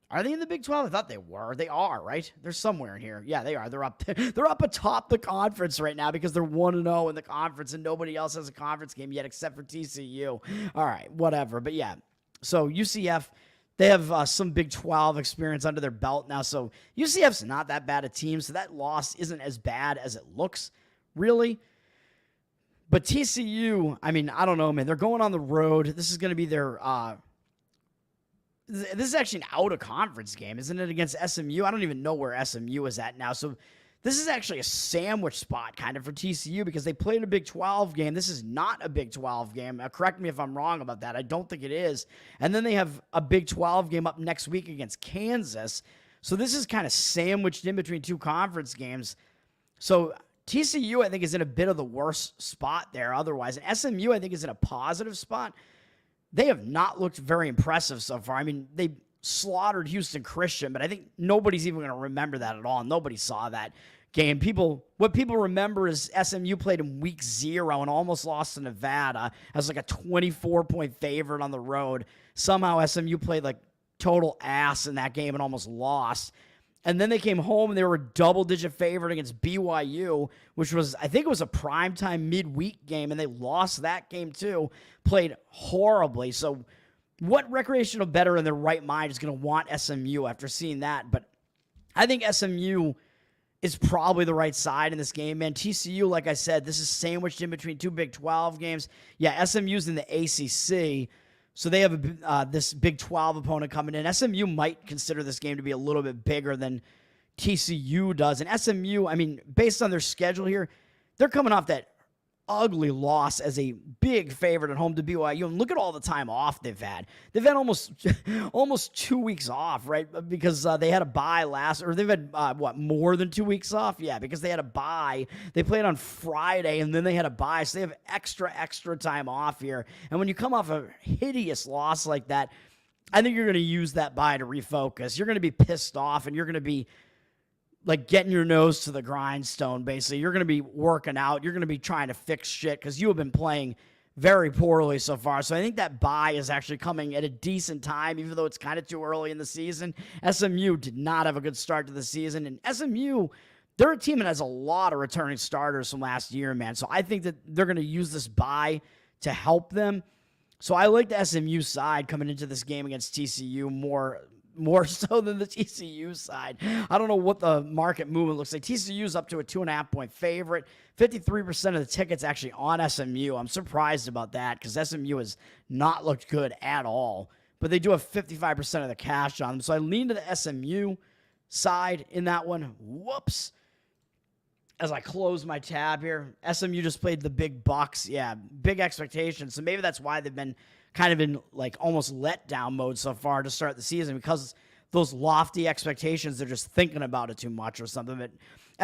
Are they in the Big 12? I thought they were. They are, right? They're somewhere in here. Yeah, they are. They're up atop the conference right now because they're 1-0 in the conference and nobody else has a conference game yet except for TCU. All right, whatever. But yeah, so UCF, they have some Big 12 experience under their belt now. So UCF's not that bad a team, so that loss isn't as bad as it looks, really. But TCU, I mean, I don't know, man. They're going on the road. This is going to be their this is actually an out-of-conference game, isn't it, against SMU? I don't even know where SMU is at now. So this is actually a sandwich spot kind of for TCU because they played a Big 12 game. This is not a Big 12 game. Correct me if I'm wrong about that. I don't think it is. And then they have a Big 12 game up next week against Kansas. So this is kind of sandwiched in between two conference games. So TCU, I think, is in a bit of the worst spot there otherwise. And SMU, I think, is in a positive spot. They have not looked very impressive so far. I mean, they slaughtered Houston Christian, but I think nobody's even going to remember that at all. Nobody saw that game. What people remember is SMU played in week 0 and almost lost to Nevada as like a 24-point favorite on the road. Somehow SMU played like total ass in that game and almost lost. And then they came home and they were a double-digit favorite against BYU, which was, I think it was a primetime midweek game, and they lost that game too, played horribly. So what recreational bettor in their right mind is going to want SMU after seeing that? But I think SMU is probably the right side in this game, man. TCU, like I said, this is sandwiched in between two Big 12 games. Yeah, SMU's in the ACC. So they have this Big 12 opponent coming in. SMU might consider this game to be a little bit bigger than TCU does. And SMU, I mean, based on their schedule here, they're coming off that ugly loss as a big favorite at home to BYU. And look at all the time off they've had. They've had almost 2 weeks off, right? Because they had a bye or they've had, more than 2 weeks off? Yeah, because they had a bye. They played on Friday, and then they had a bye, so they have extra time off here. And when you come off a hideous loss like that, I think you're going to use that bye to refocus. You're going to be pissed off, and you're going to be like getting your nose to the grindstone, basically. You're going to be working out. You're going to be trying to fix shit because you have been playing very poorly so far. So I think that bye is actually coming at a decent time, even though it's kind of too early in the season. SMU did not have a good start to the season. And SMU, they're a team that has a lot of returning starters from last year, man. So I think that they're going to use this bye to help them. So I like the SMU side coming into this game against TCU more so than the TCU side. I don't know what the market movement looks like. TCU's up to a 2.5-point favorite. 53% of the tickets actually on SMU. I'm surprised about that because SMU has not looked good at all. But they do have 55% of the cash on them. So I lean to the SMU side in that one. Whoops. As I close my tab here, SMU just played the big Bucks. Yeah, big expectations. So maybe that's why they've been kind of in like almost letdown mode so far to start the season, because those lofty expectations, they're just thinking about it too much or something. But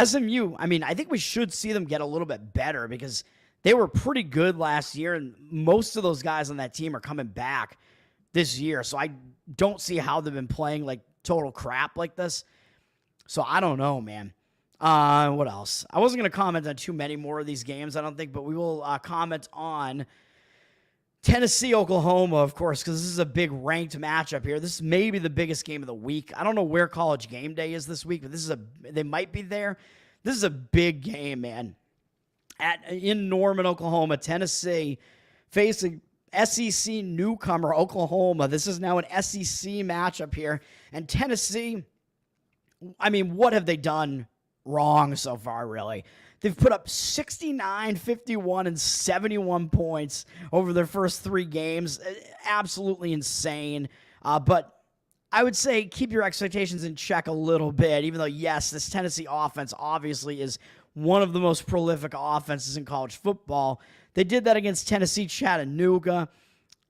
SMU, I mean, I think we should see them get a little bit better because they were pretty good last year, and most of those guys on that team are coming back this year. So I don't see how they've been playing like total crap like this. So I don't know, man. What else? I wasn't going to comment on too many more of these games, I don't think, but we will comment on Tennessee, Oklahoma, of course, because this is a big ranked matchup here. This may be the biggest game of the week. I don't know where College Game Day is this week, but they might be there. This is a big game, man. In Norman, Oklahoma, Tennessee facing SEC newcomer Oklahoma. This is now an SEC matchup here. And Tennessee, I mean, what have they done wrong so far, really? They've put up 69, 51, and 71 points over their first 3 games. Absolutely insane. But I would say keep your expectations in check a little bit, even though, yes, this Tennessee offense obviously is one of the most prolific offenses in college football. They did that against Tennessee, Chattanooga,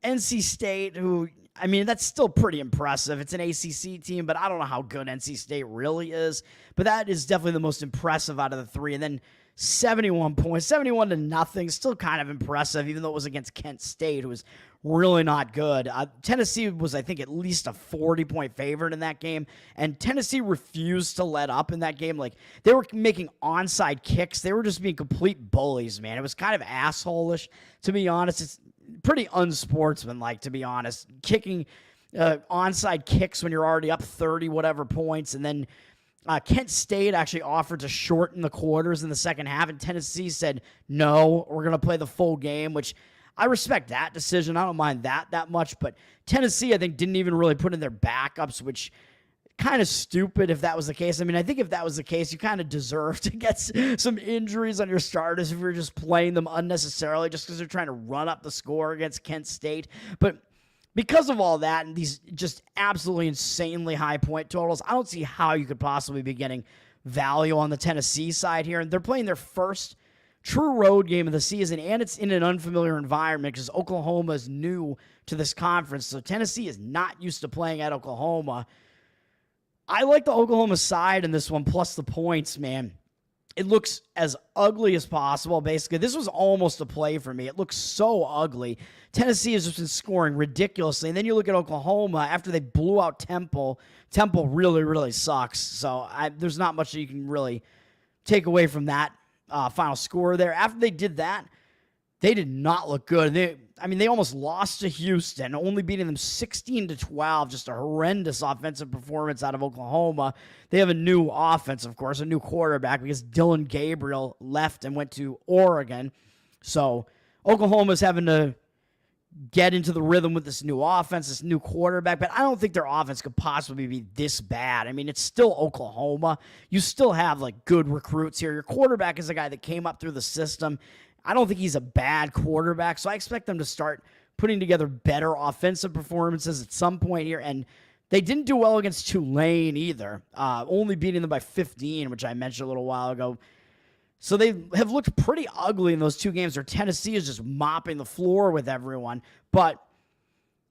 NC State, who, I mean, that's still pretty impressive. It's an ACC team, but I don't know how good NC State really is. But that is definitely the most impressive out of the 3. And then 71 points, 71-0, still kind of impressive, even though it was against Kent State, who was really not good. Tennessee was, I think, at least a 40-point favorite in that game, and Tennessee refused to let up in that game. Like, they were making onside kicks. They were just being complete bullies, man. It was kind of asshole-ish, to be honest. It's pretty unsportsmanlike, to be honest. Kicking onside kicks when you're already up 30-whatever points, and then Kent State actually offered to shorten the quarters in the second half, and Tennessee said, no, we're going to play the full game, which I respect that decision. I don't mind that much, but Tennessee, I think, didn't even really put in their backups, which kind of stupid if that was the case. I mean, I think if that was the case, you kind of deserve to get some injuries on your starters if you're just playing them unnecessarily just because they're trying to run up the score against Kent State. But because of all that and these just absolutely insanely high point totals, I don't see how you could possibly be getting value on the Tennessee side here. And they're playing their first true road game of the season, and it's in an unfamiliar environment because Oklahoma is new to this conference. So Tennessee is not used to playing at Oklahoma. I like the Oklahoma side in this one, plus the points, man. It looks as ugly as possible, basically. This was almost a play for me. It looks so ugly. Tennessee has just been scoring ridiculously. And then you look at Oklahoma, after they blew out Temple. Temple really, really sucks. So there's not much that you can really take away from that final score there. After they did that, they did not look good. They almost lost to Houston, only beating them 16-12. Just a horrendous offensive performance out of Oklahoma. They have a new offense, of course, a new quarterback because Dylan Gabriel left and went to Oregon. So Oklahoma's having to get into the rhythm with this new offense, this new quarterback, but I don't think their offense could possibly be this bad. I mean, it's still Oklahoma. You still have, like, good recruits here. Your quarterback is a guy that came up through the system. I don't think he's a bad quarterback, so I expect them to start putting together better offensive performances at some point here, and they didn't do well against Tulane either, only beating them by 15, which I mentioned a little while ago. So they have looked pretty ugly in those 2 games where Tennessee is just mopping the floor with everyone. But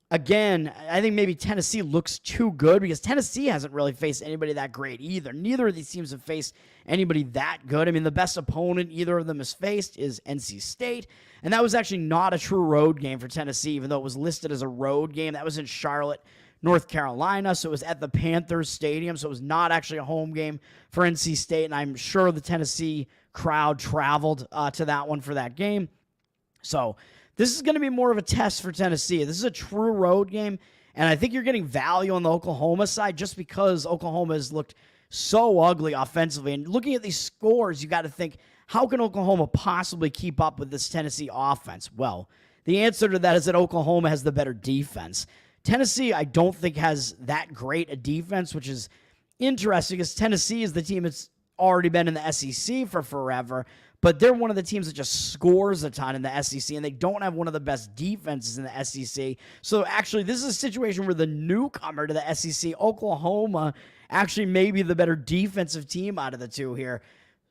again, I think maybe Tennessee looks too good because Tennessee hasn't really faced anybody that great either. Neither of these teams have faced anybody that good. I mean, the best opponent either of them has faced is NC State, and that was actually not a true road game for Tennessee, even though it was listed as a road game. That was in Charlotte, North Carolina, so it was at the Panthers Stadium, so it was not actually a home game for NC State, and I'm sure the Tennessee crowd traveled to that one for that game. So this is going to be more of a test for Tennessee. This is a true road game, and I think you're getting value on the Oklahoma side just because Oklahoma has looked so ugly offensively. And looking at these scores, you got to think, how can Oklahoma possibly keep up with this Tennessee offense? Well, the answer to that is that Oklahoma has the better defense. Tennessee, I don't think, has that great a defense, which is interesting because Tennessee is the team that's already been in the SEC for forever, but they're one of the teams that just scores a ton in the SEC, and they don't have one of the best defenses in the SEC. So actually, this is a situation where the newcomer to the SEC, Oklahoma, actually may be the better defensive team out of the 2 here.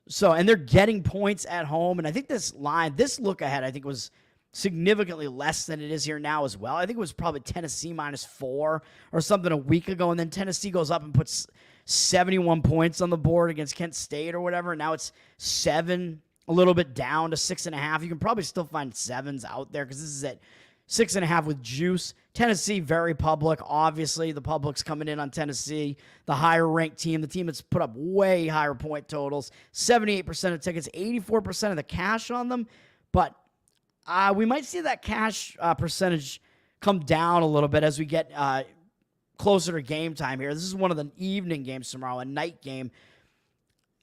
So, and they're getting points at home, and I think this look ahead, I think was significantly less than it is here now as well. I think it was probably Tennessee -4 or something a week ago, and then Tennessee goes up and puts 71 points on the board against Kent State or whatever. Now it's 7, a little bit down to 6.5. You can probably still find 7s out there because this is at 6.5 with juice. Tennessee, very public. Obviously, the public's coming in on Tennessee, the higher-ranked team, the team that's put up way higher point totals, 78% of tickets, 84% of the cash on them. But we might see that cash percentage come down a little bit as we get closer to game time here. This is one of the evening games tomorrow, a night game.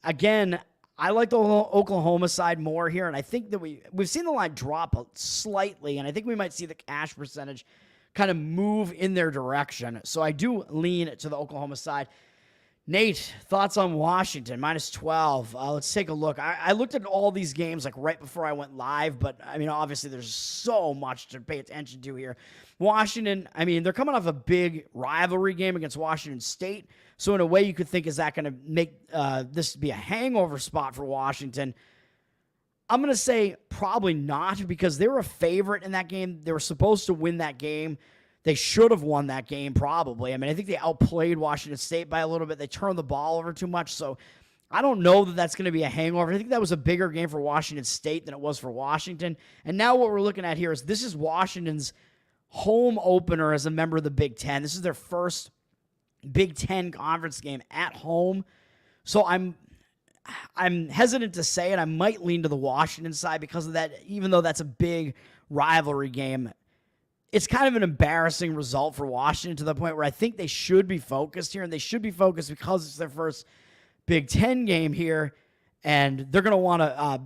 Again, I like the Oklahoma side more here, and I think that we've seen the line drop slightly, and I think we might see the cash percentage kind of move in their direction. So I do lean to the Oklahoma side. Nate, thoughts on Washington, minus 12. Let's take a look. I looked at all these games like right before I went live, but I mean, obviously there's so much to pay attention to here. Washington, I mean, they're coming off a big rivalry game against Washington State. So in a way you could think, is that going to make this be a hangover spot for Washington? I'm going to say probably not, because they were a favorite in that game. They were supposed to win that game. They should have won that game probably. I mean, I think they outplayed Washington State by a little bit. They turned the ball over too much. So I don't know that that's going to be a hangover. I think that was a bigger game for Washington State than it was for Washington. And now what we're looking at here is this is Washington's home opener as a member of the Big Ten. This is their first Big Ten conference game at home. So I'm hesitant to say it. I might lean to the Washington side because of that, even though that's a big rivalry game. It's kind of an embarrassing result for Washington to the point where I think they should be focused here, and they should be focused because it's their first Big Ten game here, and they're going to want to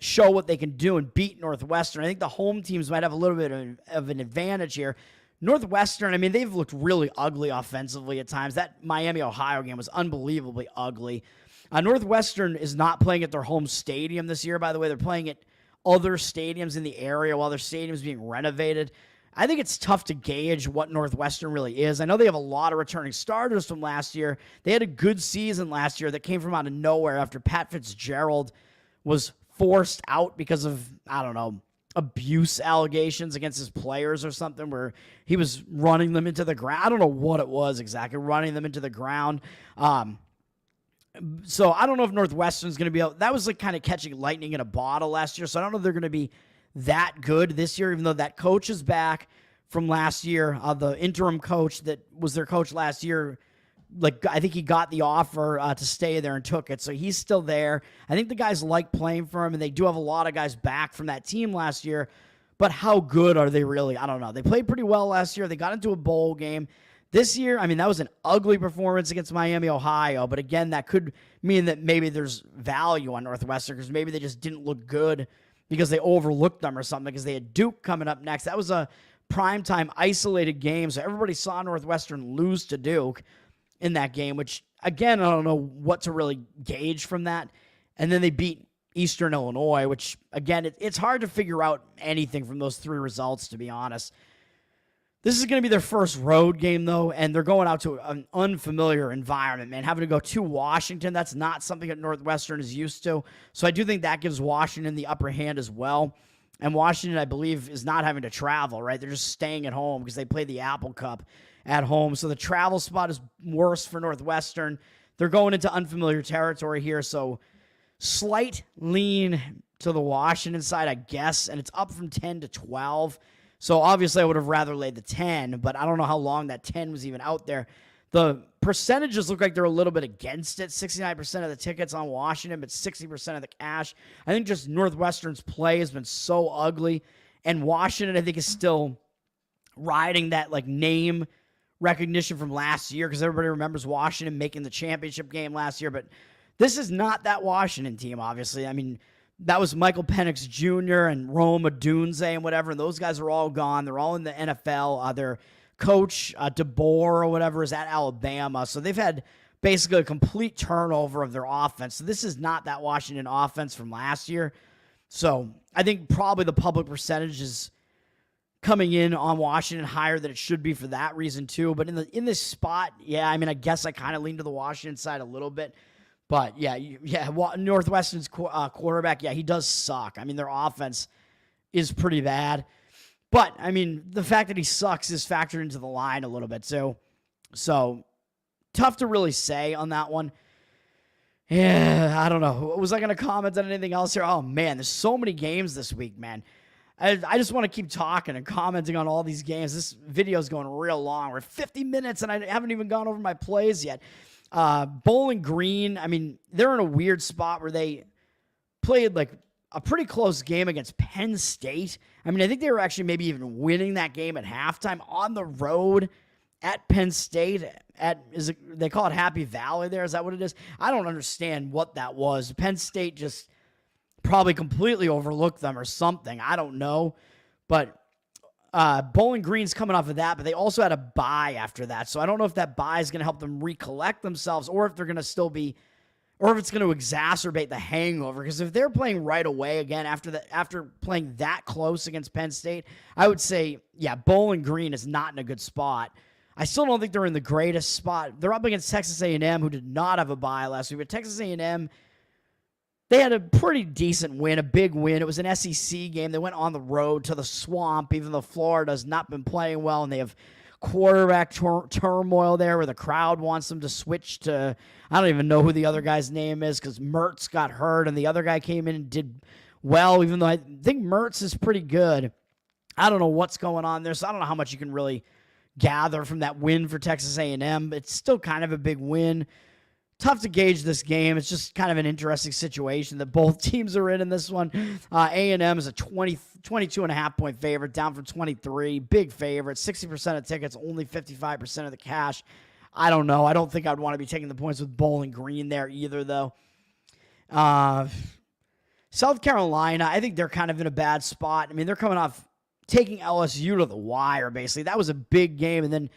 show what they can do and beat Northwestern. I think the home teams might have a little bit of an advantage here. Northwestern, I mean, they've looked really ugly offensively at times. That Miami-Ohio game was unbelievably ugly. Northwestern is not playing at their home stadium this year, by the way. They're playing at other stadiums in the area while their stadium's being renovated. I think it's tough to gauge what Northwestern really is. I know they have a lot of returning starters from last year. They had a good season last year that came from out of nowhere after Pat Fitzgerald was forced out because of, I don't know, abuse allegations against his players or something, where he was running them into the ground. I don't know what it was exactly, running them into the ground. So I don't know if Northwestern's going to be able, that was like kind of catching lightning in a bottle last year. So I don't know if they're going to be that good this year, even though that coach is back from last year. The interim coach that was their coach last year, like, I think he got the offer to stay there and took it. So he's still there. I think the guys like playing for him, and they do have a lot of guys back from that team last year. But how good are they really? I don't know. They played pretty well last year. They got into a bowl game. This year, I mean, that was an ugly performance against Miami, Ohio. But again, that could mean that maybe there's value on Northwestern because maybe they just didn't look good because they overlooked them or something, because they had Duke coming up next. That was a primetime isolated game, so everybody saw Northwestern lose to Duke in that game, which, again, I don't know what to really gauge from that. And then they beat Eastern Illinois, which, again, it's hard to figure out anything from those three results, to be honest. This is going to be their first road game, though, and they're going out to an unfamiliar environment, man. Having to go to Washington, that's not something that Northwestern is used to. So I do think that gives Washington the upper hand as well. And Washington, I believe, is not having to travel, right? They're just staying at home because they play the Apple Cup at home. So the travel spot is worse for Northwestern. They're going into unfamiliar territory here, so slight lean to the Washington side, I guess, and it's up from 10 to 12. So obviously I would have rather laid the 10, but I don't know how long that 10 was even out there. The percentages look like they're a little bit against it. 69% of the tickets on Washington, but 60% of the cash. I think just Northwestern's play has been so ugly, and Washington, I think, is still riding that like name recognition from last year, because everybody remembers Washington making the championship game last year, but this is not that Washington team, obviously. I mean, that was Michael Penix Jr. and Rome Odunze and whatever, and those guys are all gone. They're all in the NFL. Their coach, DeBoer or whatever, is at Alabama. So they've had basically a complete turnover of their offense. So this is not that Washington offense from last year. So I think probably the public percentage is coming in on Washington higher than it should be for that reason too. But in this spot, yeah, I mean, I guess I kind of lean to the Washington side a little bit. But, yeah, Northwestern's quarterback, yeah, he does suck. I mean, their offense is pretty bad. But, I mean, the fact that he sucks is factored into the line a little bit, too. So, tough to really say on that one. Yeah, I don't know. Was I going to comment on anything else here? Oh, man, there's so many games this week, man. I just want to keep talking and commenting on all these games. This video is going real long. We're at 50 minutes, and I haven't even gone over my plays yet. Bowling Green, I mean, they're in a weird spot where they played like a pretty close game against Penn State. I mean, I think they were actually maybe even winning that game at halftime on the road at Penn State. They call it Happy Valley there. Is that what it is? I don't understand what that was. Penn State just probably completely overlooked them or something. I don't know. But Bowling Green's coming off of that, but they also had a bye after that. So I don't know if that bye is going to help them recollect themselves or if they're going to still be, or if it's going to exacerbate the hangover. Because if they're playing right away again after playing that close against Penn State, I would say, yeah, Bowling Green is not in a good spot. I still don't think they're in the greatest spot. They're up against Texas A&M, who did not have a bye last week. But Texas A&M, they had a pretty decent win, a big win. It was an SEC game. They went on the road to the Swamp, even though Florida's not been playing well, and they have quarterback turmoil there where the crowd wants them to switch to, I don't even know who the other guy's name is because Mertz got hurt, and the other guy came in and did well, even though I think Mertz is pretty good. I don't know what's going on there, so I don't know how much you can really gather from that win for Texas A&M. It's still kind of a big win. Tough to gauge this game. It's just kind of an interesting situation that both teams are in this one. A&M is a 22.5 point favorite, down from 23. Big favorite. 60% of tickets, only 55% of the cash. I don't know. I don't think I'd want to be taking the points with Bowling Green there either, though. South Carolina, I think they're kind of in a bad spot. I mean, they're coming off taking LSU to the wire, basically. That was a big game. And then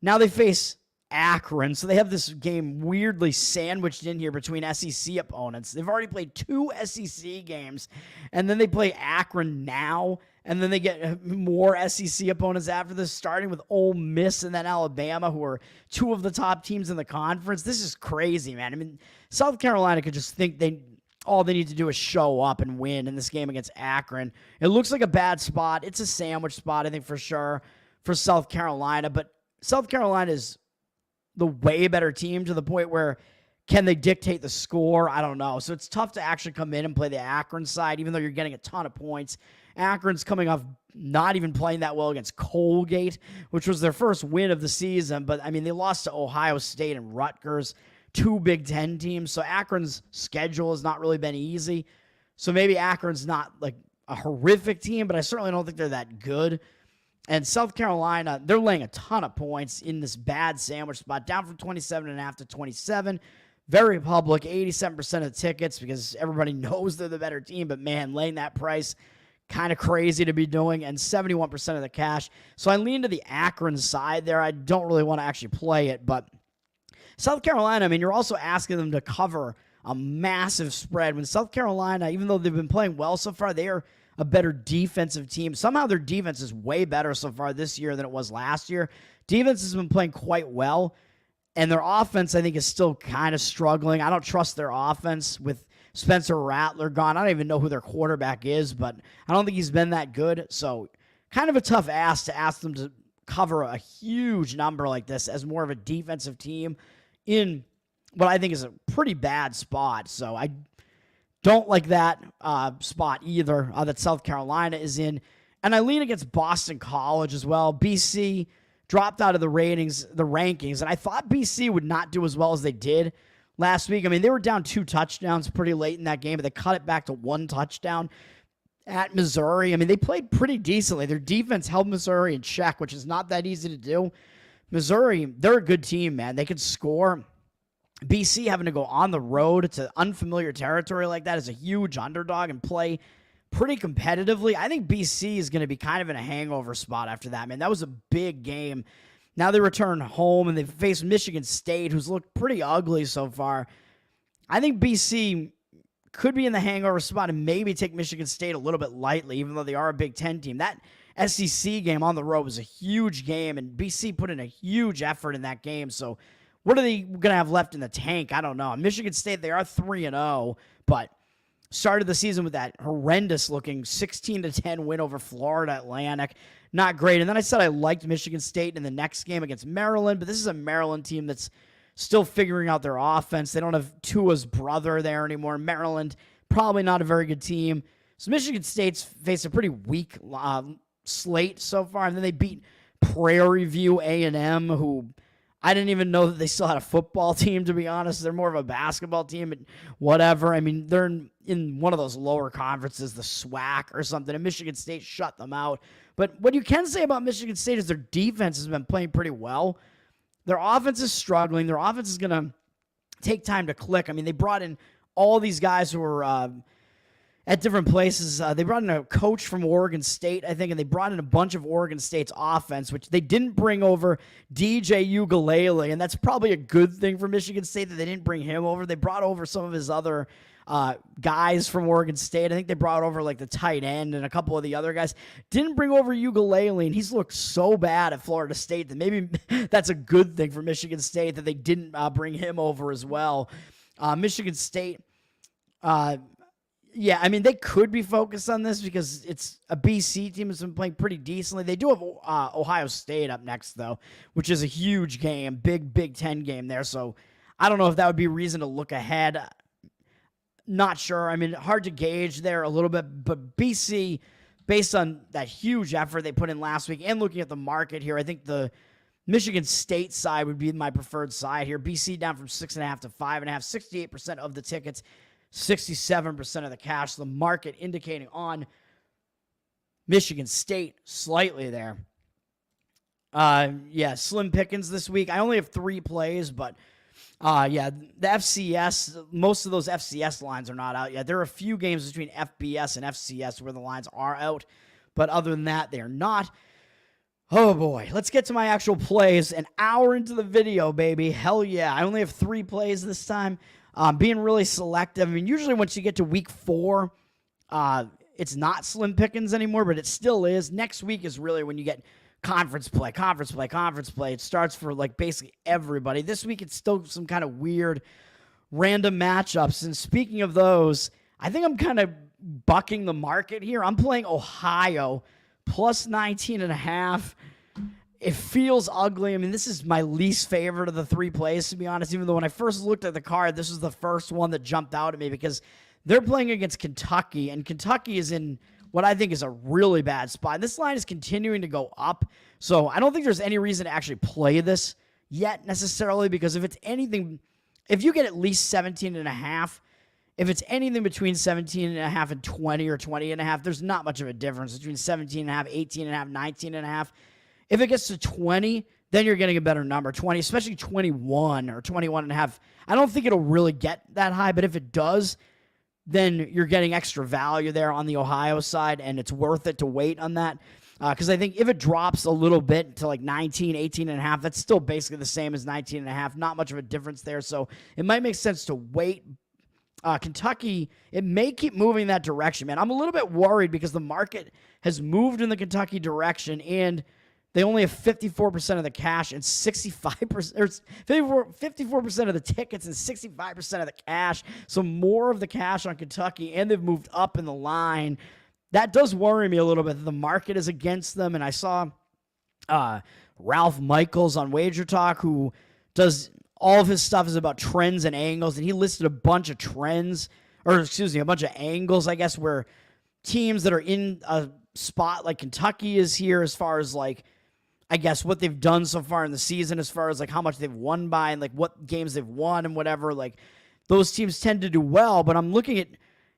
now they face Akron. So they have this game weirdly sandwiched in here between SEC opponents. They've already played 2 SEC games, and then they play Akron now, and then they get more SEC opponents after this, starting with Ole Miss and then Alabama, who are 2 of the top teams in the conference. This is crazy, man. I mean, South Carolina could just think all they need to do is show up and win in this game against Akron. It looks like a bad spot. It's a sandwich spot, I think, for sure, for South Carolina. But South Carolina is the way better team to the point where can they dictate the score? I don't know. So it's tough to actually come in and play the Akron side, even though you're getting a ton of points. Akron's coming off not even playing that well against Colgate, which was their first win of the season. But, I mean, they lost to Ohio State and Rutgers, 2 Big Ten teams. So Akron's schedule has not really been easy. So maybe Akron's not like a horrific team, but I certainly don't think they're that good. And South Carolina, they're laying a ton of points in this bad sandwich spot, down from 27.5 to 27. Very public, 87% of the tickets because everybody knows they're the better team. But, man, laying that price, kind of crazy to be doing, and 71% of the cash. So I lean to the Akron side there. I don't really want to actually play it. But South Carolina, I mean, you're also asking them to cover a massive spread. When South Carolina, even though they've been playing well so far, they are a better defensive team. Somehow their defense is way better so far this year than it was last year. Defense has been playing quite well, and their offense, I think, is still kind of struggling. I don't trust their offense with Spencer Rattler gone. I don't even know who their quarterback is, but I don't think he's been that good. So kind of a tough ask to ask them to cover a huge number like this as more of a defensive team in what I think is a pretty bad spot. So I don't like that spot either that South Carolina is in. And I lean against Boston College as well. BC dropped out of the rankings, and I thought BC would not do as well as they did last week. I mean, they were down 2 touchdowns pretty late in that game, but they cut it back to 1 touchdown at Missouri. I mean, they played pretty decently. Their defense held Missouri in check, which is not that easy to do. Missouri, they're a good team, man. They could score. BC having to go on the road to unfamiliar territory like that is a huge underdog and play pretty competitively. I think BC is going to be kind of in a hangover spot after that, man. That was a big game. Now they return home and they face Michigan State, who's looked pretty ugly so far. I think BC could be in the hangover spot and maybe take Michigan State a little bit lightly, even though they are a Big Ten team. That SEC game on the road was a huge game, and BC put in a huge effort in that game. So what are they going to have left in the tank? I don't know. Michigan State, they are 3-0, but started the season with that horrendous-looking 16-10 win over Florida Atlantic. Not great. And then I said I liked Michigan State in the next game against Maryland, but this is a Maryland team that's still figuring out their offense. They don't have Tua's brother there anymore. Maryland, probably not a very good team. So Michigan State's faced a pretty weak slate so far, and then they beat Prairie View A&M, who I didn't even know that they still had a football team, to be honest. They're more of a basketball team, but whatever. I mean, they're in one of those lower conferences, the SWAC or something, and Michigan State shut them out. But what you can say about Michigan State is their defense has been playing pretty well. Their offense is struggling. Their offense is going to take time to click. I mean, they brought in all these guys who were at different places. They brought in a coach from Oregon State, I think, and they brought in a bunch of Oregon State's offense, which they didn't bring over DJ Uiagalelei, and that's probably a good thing for Michigan State that they didn't bring him over. They brought over some of his other guys from Oregon State. I think they brought over like the tight end and a couple of the other guys. Didn't bring over Uiagalelei, and he's looked so bad at Florida State that maybe that's a good thing for Michigan State that they didn't bring him over as well. Michigan State, yeah, I mean, they could be focused on this because it's a BC team that's been playing pretty decently. They do have Ohio State up next, though, which is a huge game, big Big Ten game there. So I don't know if that would be a reason to look ahead. Not sure. I mean, hard to gauge there a little bit, but BC, based on that huge effort they put in last week and looking at the market here, I think the Michigan State side would be my preferred side here. BC down from 6.5 to 5.5, 68% of the tickets, 67% of the cash. The market indicating on Michigan State slightly there. Yeah, slim pickings this week. I only have 3 plays, but yeah, the FCS, most of those FCS lines are not out yet. There are a few games between FBS and FCS where the lines are out, but other than that, they're not. Oh boy, let's get to my actual plays. An hour into the video, baby. Hell yeah. I only have 3 plays this time. Being really selective. I mean, usually once you get to week 4, it's not slim pickings anymore, but it still is. Next week is really when you get conference play. It starts for like basically everybody. This week it's still some kind of weird random matchups. And speaking of those, I think I'm kind of bucking the market here. I'm playing Ohio plus 19.5. It feels ugly. I mean, this is my least favorite of the 3 plays, to be honest, even though when I first looked at the card, this was the first one that jumped out at me because they're playing against Kentucky, and Kentucky is in what I think is a really bad spot. This line is continuing to go up, so I don't think there's any reason to actually play this yet necessarily, because if it's anything, if you get at least 17.5, if it's anything between 17.5 and 20 or 20.5, there's not much of a difference between 17.5, 18.5, 19.5. If it gets to 20, then you're getting a better number. 20, especially 21 or 21.5. I don't think it'll really get that high, but if it does, then you're getting extra value there on the Ohio side, and it's worth it to wait on that. Because I think if it drops a little bit to like 19, 18.5, that's still basically the same as 19.5. Not much of a difference there, so it might make sense to wait. Kentucky, it may keep moving that direction, man. I'm a little bit worried because the market has moved in the Kentucky direction, and they only have 54% of the cash and 65%, or 54% of the tickets and 65% of the cash. So more of the cash on Kentucky, and they've moved up in the line. That does worry me a little bit. The market is against them, and I saw Ralph Michaels on Wager Talk, who does all of his stuff is about trends and angles, and he listed a bunch of trends, or excuse me, a bunch of angles, I guess, where teams that are in a spot like Kentucky is here as far as like, I guess, what they've done so far in the season, as far as like how much they've won by and like what games they've won and whatever. Like those teams tend to do well, but I'm looking at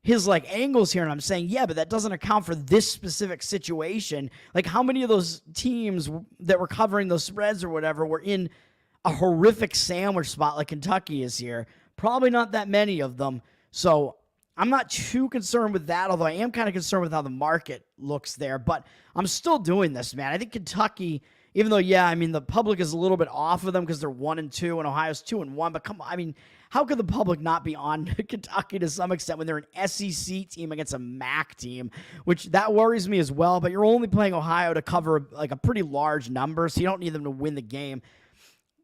his like angles here and I'm saying, yeah, but that doesn't account for this specific situation. Like how many of those teams that were covering those spreads or whatever were in a horrific sandwich spot like Kentucky is here? Probably not that many of them. So I'm not too concerned with that, although I am kind of concerned with how the market looks there. But I'm still doing this, man. I think Kentucky, even though, yeah, I mean, the public is a little bit off of them because they're 1-2 and Ohio's 2-1. But come on, I mean, how could the public not be on Kentucky to some extent when they're an SEC team against a MAC team, which that worries me as well. But you're only playing Ohio to cover like a pretty large number, so you don't need them to win the game.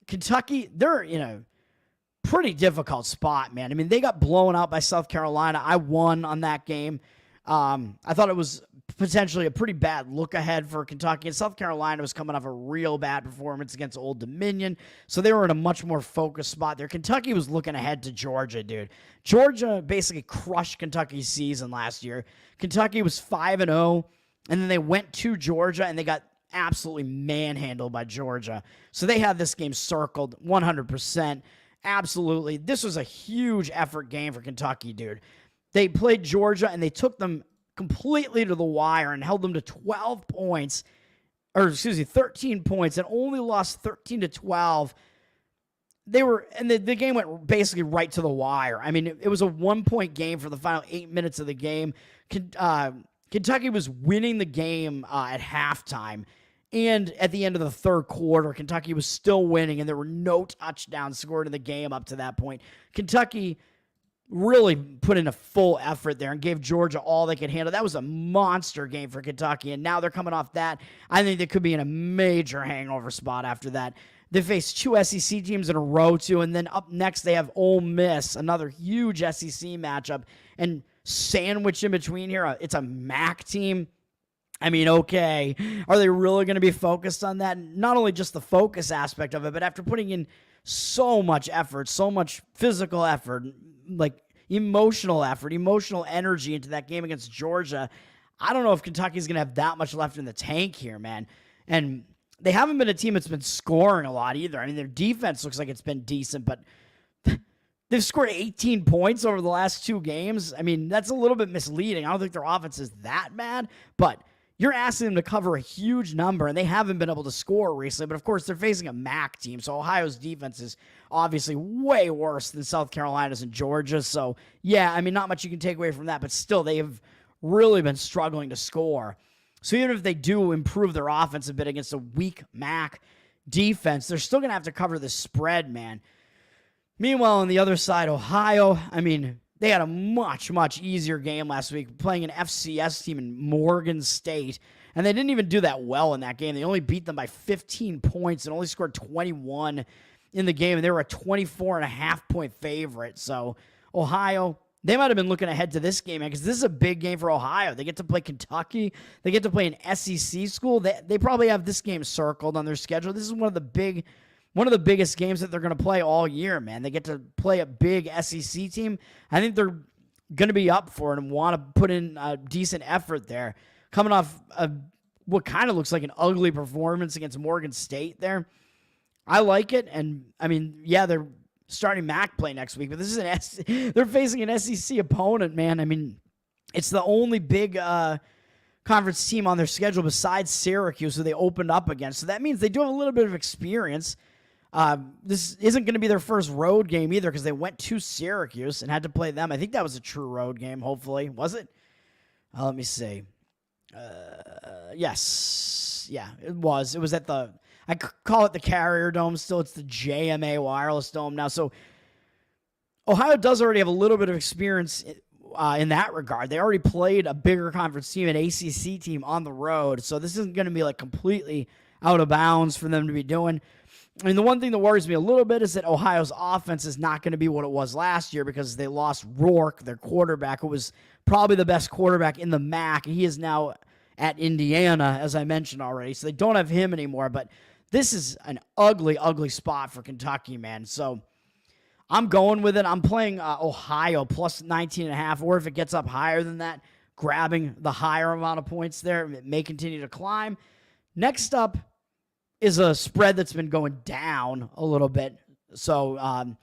Kentucky, they're in a pretty difficult spot, man. I mean, they got blown out by South Carolina. I won on that game. I thought it was potentially a pretty bad look ahead for Kentucky, and South Carolina was coming off a real bad performance against Old Dominion, so they were in a much more focused spot there. Kentucky was looking ahead to Georgia, dude. Georgia basically crushed Kentucky's season last year. Kentucky was 5-0, and then they went to Georgia, and they got absolutely manhandled by Georgia. So they had this game circled 100%. Absolutely. This was a huge effort game for Kentucky, dude. They played Georgia and they took them completely to the wire and held them to 12 points, or excuse me, 13 points, and only lost 13-12. The game went basically right to the wire. I mean, it was a 1-point game for the final 8 minutes of the game. Kentucky was winning the game at halftime, and at the end of the third quarter, Kentucky was still winning, and there were no touchdowns scored in the game up to that point. Kentucky really put in a full effort there and gave Georgia all they could handle. That was a monster game for Kentucky, and now they're coming off that. I think they could be in a major hangover spot after that. They faced 2 SEC teams in a row, too, and then up next they have Ole Miss, another huge SEC matchup, and sandwiched in between here, it's a MAC team. I mean, okay, are they really going to be focused on that? Not only just the focus aspect of it, but after putting in so much effort, so much physical effort, like emotional effort, emotional energy into that game against Georgia, I don't know if Kentucky's going to have that much left in the tank here, man. And they haven't been a team that's been scoring a lot either. I mean, their defense looks like it's been decent, but they've scored 18 points over the last 2 games. I mean, that's a little bit misleading. I don't think their offense is that bad, but you're asking them to cover a huge number, and they haven't been able to score recently. But, of course, they're facing a MAC team, so Ohio's defense is obviously way worse than South Carolina's and Georgia's. So, yeah, I mean, not much you can take away from that, but still, they have really been struggling to score. So even if they do improve their offense a bit against a weak MAC defense, they're still going to have to cover the spread, man. Meanwhile, on the other side, Ohio, I mean, they had a much, much easier game last week playing an FCS team in Morgan State, and they didn't even do that well in that game. They only beat them by 15 points and only scored 21 in the game, and they were a 24.5-point favorite. So Ohio, they might have been looking ahead to this game, because this is a big game for Ohio. They get to play Kentucky. They get to play an SEC school. They probably have this game circled on their schedule. This is one of the biggest games that they're going to play all year, man. They get to play a big SEC team. I think they're going to be up for it and want to put in a decent effort there. Coming off what kind of looks like an ugly performance against Morgan State there. I like it, and, I mean, yeah, they're starting MAC play next week, but this is they're facing an SEC opponent, man. I mean, it's the only big conference team on their schedule besides Syracuse who they opened up against. So that means they do have a little bit of experience. This isn't going to be their first road game either, because they went to Syracuse and had to play them. I think that was a true road game, hopefully. Was it? Let me see. Yes. Yeah, it was. It was at I call it the Carrier Dome still. It's the JMA Wireless Dome now. So Ohio does already have a little bit of experience in that regard. They already played a bigger conference team, an ACC team, on the road. So this isn't going to be like completely out of bounds for them to be doing. I mean, the one thing that worries me a little bit is that Ohio's offense is not going to be what it was last year, because they lost Rourke, their quarterback, who was probably the best quarterback in the MAC. He is now at Indiana, as I mentioned already. So they don't have him anymore, but this is an ugly, ugly spot for Kentucky, man. So I'm going with it. I'm playing Ohio plus 19.5, or if it gets up higher than that, grabbing the higher amount of points there. It may continue to climb. Next up is a spread that's been going down a little bit. So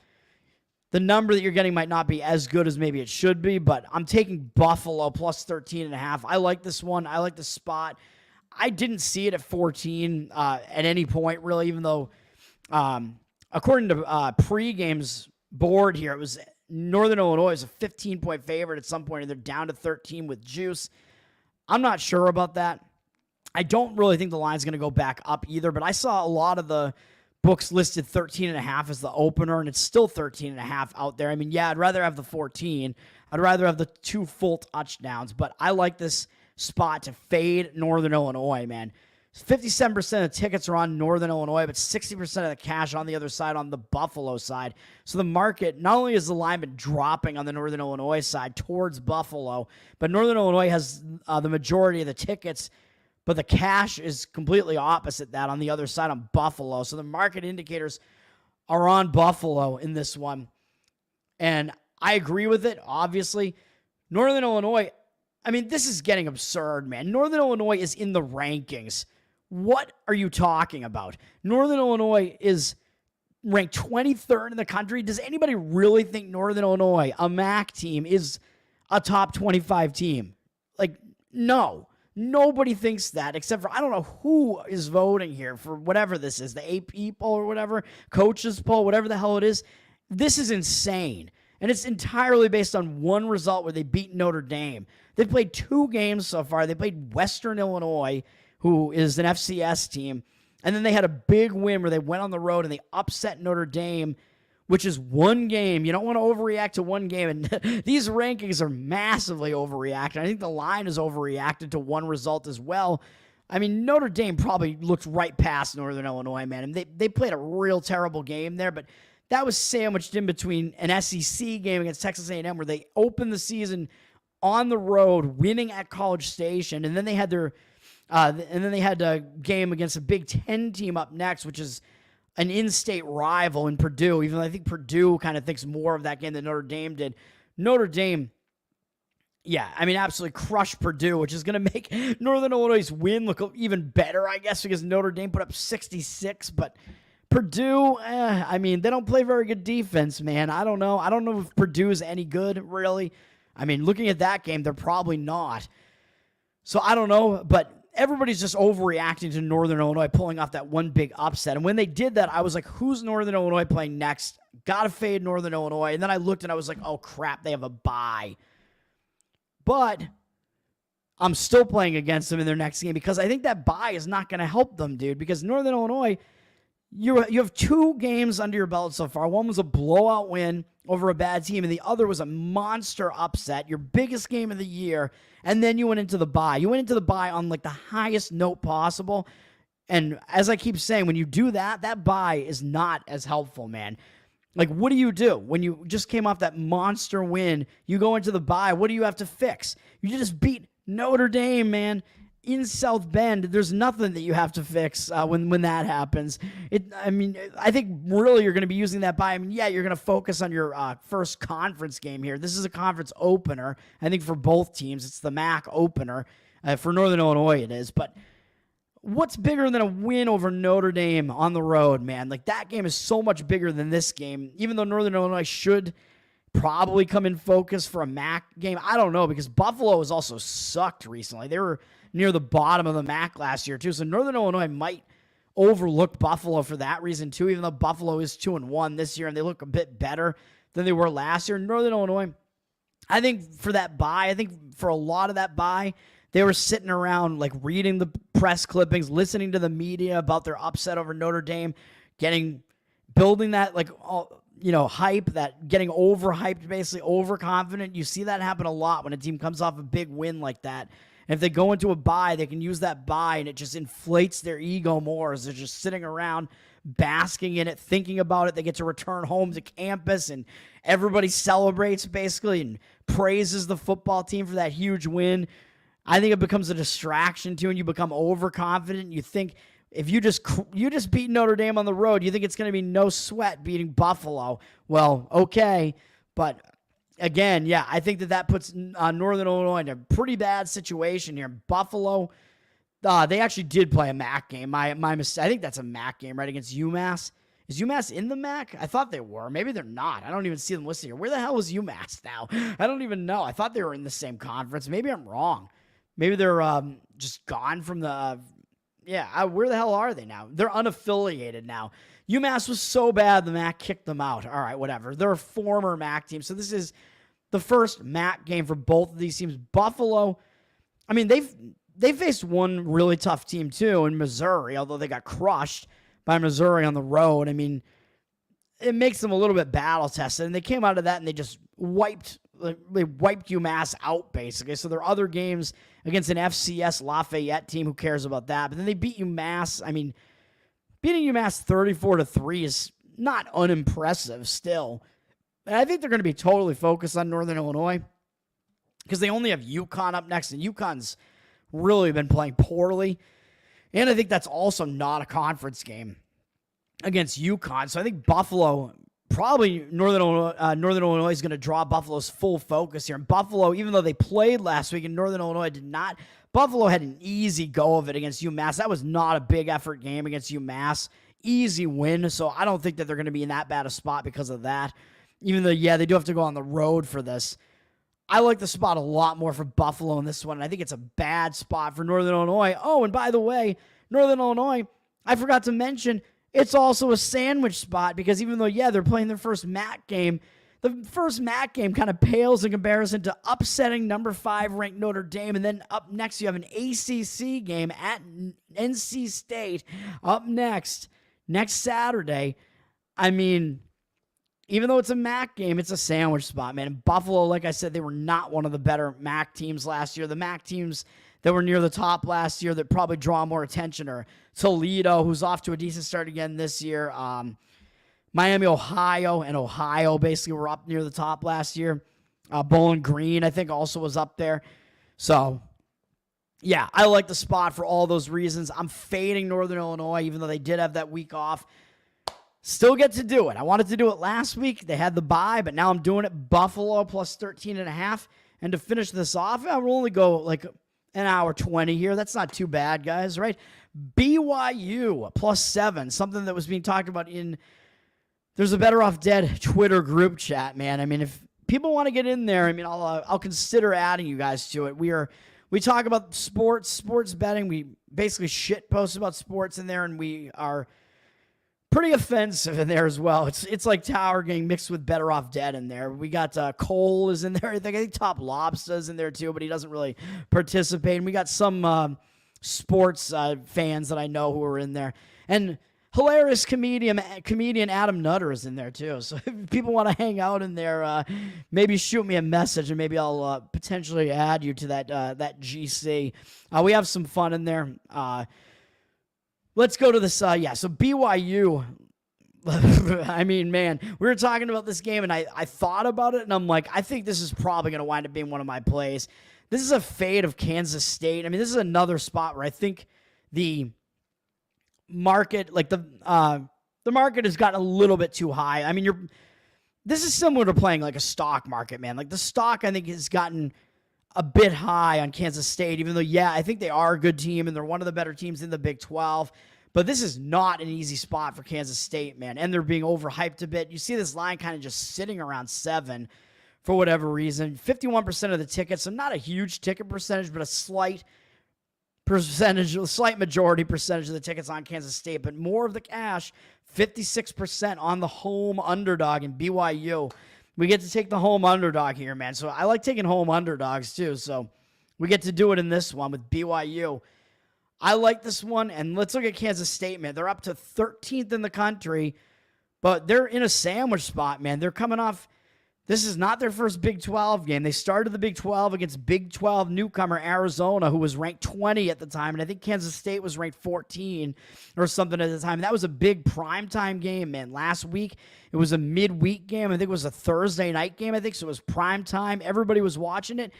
the number that you're getting might not be as good as maybe it should be, but I'm taking Buffalo plus 13.5. I like this one. I like the spot. I didn't see it at 14 at any point, really, even though according to pregame's board here, it was Northern Illinois is a 15-point favorite at some point, and they're down to 13 with juice. I'm not sure about that. I don't really think the line's going to go back up either, but I saw a lot of the books listed 13.5 as the opener, and it's still 13.5 out there. I mean, yeah, I'd rather have the 14. I'd rather have the 2 full touchdowns, but I like this spot to fade Northern Illinois, man. 57% of tickets are on Northern Illinois, but 60% of the cash on the other side, on the Buffalo side. So the market, not only is the line been dropping on the Northern Illinois side towards Buffalo, but Northern Illinois has the majority of the tickets, but the cash is completely opposite that on the other side on Buffalo. So the market indicators are on Buffalo in this one. And I agree with it, obviously. Northern Illinois, I mean, this is getting absurd, man. Northern Illinois is in the rankings What are you talking about? Northern Illinois is ranked 23rd in the country. Does anybody really think Northern Illinois, a MAC team, is a top 25 team? Like, no. Nobody thinks that except for, I don't know who is voting here for whatever this is, the AP poll or whatever, coaches poll, whatever the hell it is. This is insane. And it's entirely based on one result where they beat Notre Dame. They've played 2 games so far. They played Western Illinois, who is an FCS team. And then they had a big win where they went on the road and they upset Notre Dame, which is one game. You don't want to overreact to one game. And these rankings are massively overreacting. I think the line is overreacted to one result as well. I mean, Notre Dame probably looked right past Northern Illinois, man. And they played a real terrible game there, but that was sandwiched in between an SEC game against Texas A&M where they opened the season on the road, winning at College Station, and then they had a game against a Big Ten team up next, which is an in-state rival in Purdue, even though I think Purdue kind of thinks more of that game than Notre Dame did. Notre Dame, yeah, I mean, absolutely crushed Purdue, which is going to make Northern Illinois' win look even better, I guess, because Notre Dame put up 66, but Purdue, I mean, they don't play very good defense, man. I don't know. I don't know if Purdue is any good, really. I mean, looking at that game, they're probably not. So I don't know, but everybody's just overreacting to Northern Illinois pulling off that one big upset. And when they did that, I was like, who's Northern Illinois playing next? Gotta fade Northern Illinois. And then I looked and I was like, oh, crap, they have a bye. But I'm still playing against them in their next game because I think that bye is not going to help them, dude, because Northern Illinois, you have 2 games under your belt so far. One was a blowout win over a bad team, and the other was a monster upset, your biggest game of the year, and then you went into the bye. You went into the bye on, like, the highest note possible, and as I keep saying, when you do that, that bye is not as helpful, man. Like, what do you do? When you just came off that monster win, you go into the bye, what do you have to fix? You just beat Notre Dame, man. In South Bend, there's nothing that you have to fix when that happens. I think really you're going to be using that bye. I mean, yeah, you're going to focus on your first conference game here. This is a conference opener. I think for both teams, it's the MAC opener. For Northern Illinois, it is. But what's bigger than a win over Notre Dame on the road, man? Like, that game is so much bigger than this game, even though Northern Illinois should probably come in focus for a MAC game. I don't know, because Buffalo has also sucked recently. They were near the bottom of the MAC last year, too. So Northern Illinois might overlook Buffalo for that reason, too, even though Buffalo is 2-1 this year, and they look a bit better than they were last year. Northern Illinois, I think for that bye, I think for a lot of that bye, they were sitting around, like, reading the press clippings, listening to the media about their upset over Notre Dame, building that, like, hype, that getting overhyped, basically overconfident. You see that happen a lot when a team comes off a big win like that. And if they go into a bye, they can use that bye, and it just inflates their ego more as they're just sitting around basking in it, thinking about it. They get to return home to campus, and everybody celebrates, basically, and praises the football team for that huge win. I think it becomes a distraction, too, and you become overconfident. You think if you just beat Notre Dame on the road, you think it's going to be no sweat beating Buffalo. Well, okay, but again, yeah, I think that puts Northern Illinois in a pretty bad situation here. Buffalo, they actually did play a MAC game. My mistake. I think that's a MAC game, right, against UMass. Is UMass in the MAC? I thought they were. Maybe they're not. I don't even see them listed here. Where the hell is UMass now? I don't even know. I thought they were in the same conference. Maybe I'm wrong. Maybe they're just gone from the... where the hell are they now? They're unaffiliated now. UMass was so bad, the MAC kicked them out. All right, whatever. They're a former MAC team. So this is the first MAC game for both of these teams. Buffalo, I mean, they faced one really tough team, too, in Missouri, although they got crushed by Missouri on the road. I mean, it makes them a little bit battle-tested, and they came out of that and they just wiped UMass out, basically. So there are other games against an FCS Lafayette team. Who cares about that? But then they beat UMass. I mean, beating UMass 34-3 is not unimpressive still. And I think they're going to be totally focused on Northern Illinois because they only have UConn up next, and UConn's really been playing poorly. And I think that's also not a conference game against UConn. So I think Buffalo probably Northern Illinois is going to draw Buffalo's full focus here. And Buffalo, even though they played last week and Northern Illinois did not, Buffalo had an easy go of it against UMass. That was not a big effort game against UMass. Easy win, so I don't think that they're going to be in that bad a spot because of that. Even though, yeah, they do have to go on the road for this. I like the spot a lot more for Buffalo in this one. I think it's a bad spot for Northern Illinois. Oh, and by the way, Northern Illinois, I forgot to mention, it's also a sandwich spot because even though, yeah, they're playing their first MAC game, the first MAC game kind of pales in comparison to upsetting number 5 ranked Notre Dame. And then up next, you have an ACC game at NC State up next Saturday. I mean, even though it's a MAC game, it's a sandwich spot, man. And Buffalo, like I said, they were not one of the better MAC teams last year. The MAC teams that were near the top last year that probably draw more attention are Toledo, who's off to a decent start again this year. Miami, Ohio, and Ohio basically were up near the top last year. Bowling Green, I think, also was up there. So, yeah, I like the spot for all those reasons. I'm fading Northern Illinois, even though they did have that week off. Still get to do it. I wanted to do it last week. They had the bye, but now I'm doing it. Buffalo plus 13.5. And to finish this off, I will only go like an hour 20 here. That's not too bad, guys, right? BYU plus 7, something that was being talked about in There's a Better Off Dead Twitter group chat, man. I mean, if people want to get in there, I mean, I'll consider adding you guys to it. We talk about sports betting. We basically shit post about sports in there, and we are pretty offensive in there as well. It's like Tower Gang mixed with Better Off Dead in there. We got Cole is in there. I think Top Lobster's in there too, but he doesn't really participate. And we got some sports fans that I know who are in there. And hilarious comedian Adam Nutter is in there too. So if people want to hang out in there, maybe shoot me a message and maybe I'll potentially add you to that GC. We have some fun in there. Let's go to this. So BYU. I mean, man, we were talking about this game and I thought about it and I'm like, I think this is probably going to wind up being one of my plays. This is a fade of Kansas State. I mean, this is another spot where I think the market, like the market has gotten a little bit too high. I mean, this is similar to playing like a stock market, man. Like the stock, I think, has gotten a bit high on Kansas State, even though, yeah, I think they are a good team and they're one of the better teams in the Big 12. But this is not an easy spot for Kansas State, man. And they're being overhyped a bit. You see this line kind of just sitting around 7 for whatever reason. 51% of the tickets, so not a huge ticket percentage, but a slight majority percentage of the tickets on Kansas State, but more of the cash, 56% on the home underdog in BYU. We get to take the home underdog here, man. So I like taking home underdogs too. So we get to do it in this one with BYU. I like this one, and let's look at Kansas State, man. They're up to 13th in the country, but they're in a sandwich spot, man. They're coming off. This is not their first Big 12 game. They started the Big 12 against Big 12 newcomer Arizona, who was ranked 20 at the time, and I think Kansas State was ranked 14 or something at the time. And that was a big primetime game, man. Last week, it was a midweek game. I think it was a Thursday night game, I think, so it was primetime. Everybody was watching it.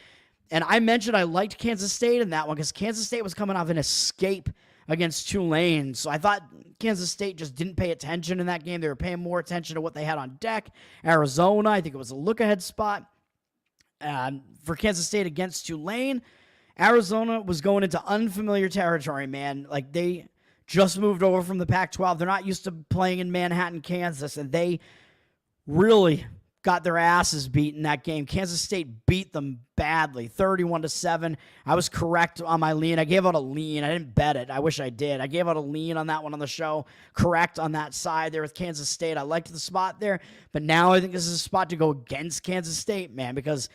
And I mentioned I liked Kansas State in that one because Kansas State was coming off an escape against Tulane. So I thought Kansas State just didn't pay attention in that game. They were paying more attention to what they had on deck. Arizona, I think it was a look-ahead spot for Kansas State against Tulane. Arizona was going into unfamiliar territory, man. Like, they just moved over from the Pac-12. They're not used to playing in Manhattan, Kansas, and they really got their asses beat in that game. Kansas State beat them badly, 31-7. I was correct on my lean. I gave out a lean. I didn't bet it. I wish I did. I gave out a lean on that one on the show. Correct on that side there with Kansas State. I liked the spot there, but now I think this is a spot to go against Kansas State, man, because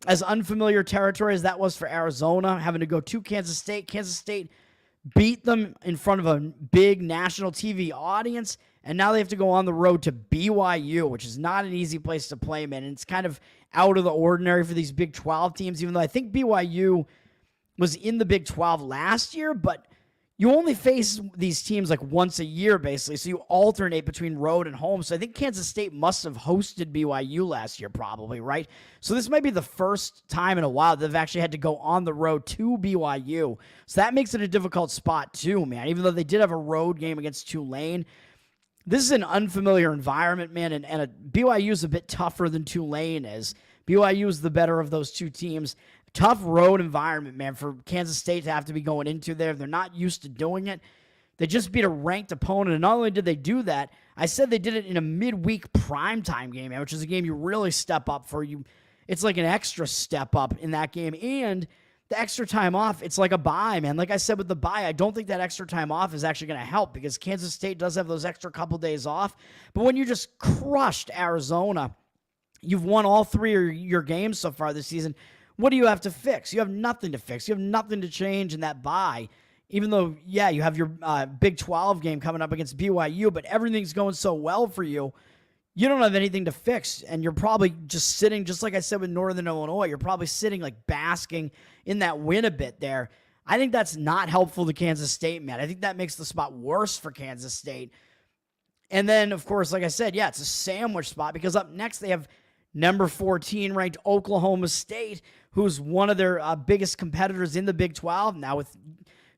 as unfamiliar territory as that was for Arizona, having to go to Kansas State beat them in front of a big national TV audience, and now they have to go on the road to BYU, which is not an easy place to play, man. And it's kind of out of the ordinary for these Big 12 teams, even though I think BYU was in the Big 12 last year, but you only face these teams like once a year, basically, so you alternate between road and home. So I think Kansas State must have hosted BYU last year probably, right? So this might be the first time in a while that they've actually had to go on the road to BYU. So that makes it a difficult spot too, man. Even though they did have a road game against Tulane, this is an unfamiliar environment, man, and BYU is a bit tougher than Tulane is. BYU is the better of those two teams. Tough road environment, man, for Kansas State to have to be going into there. They're not used to doing it. They just beat a ranked opponent, and not only did they do that, I said they did it in a midweek primetime game, man, which is a game you really step up for. It's like an extra step up in that game, and the extra time off, it's like a bye, man. Like I said with the bye, I don't think that extra time off is actually going to help because Kansas State does have those extra couple days off, but when you just crushed Arizona, you've won all three of your games so far this season, what do you have to fix? You have nothing to fix. You have nothing to change in that bye. Even though, yeah, you have your Big 12 game coming up against BYU, but everything's going so well for you, you don't have anything to fix. And you're probably just sitting, just like I said with Northern Illinois, you're probably sitting like basking in that win a bit there. I think that's not helpful to Kansas State, man. I think that makes the spot worse for Kansas State. And then, of course, like I said, yeah, it's a sandwich spot because up next they have number 14 ranked Oklahoma State, who's one of their biggest competitors in the Big 12. Now with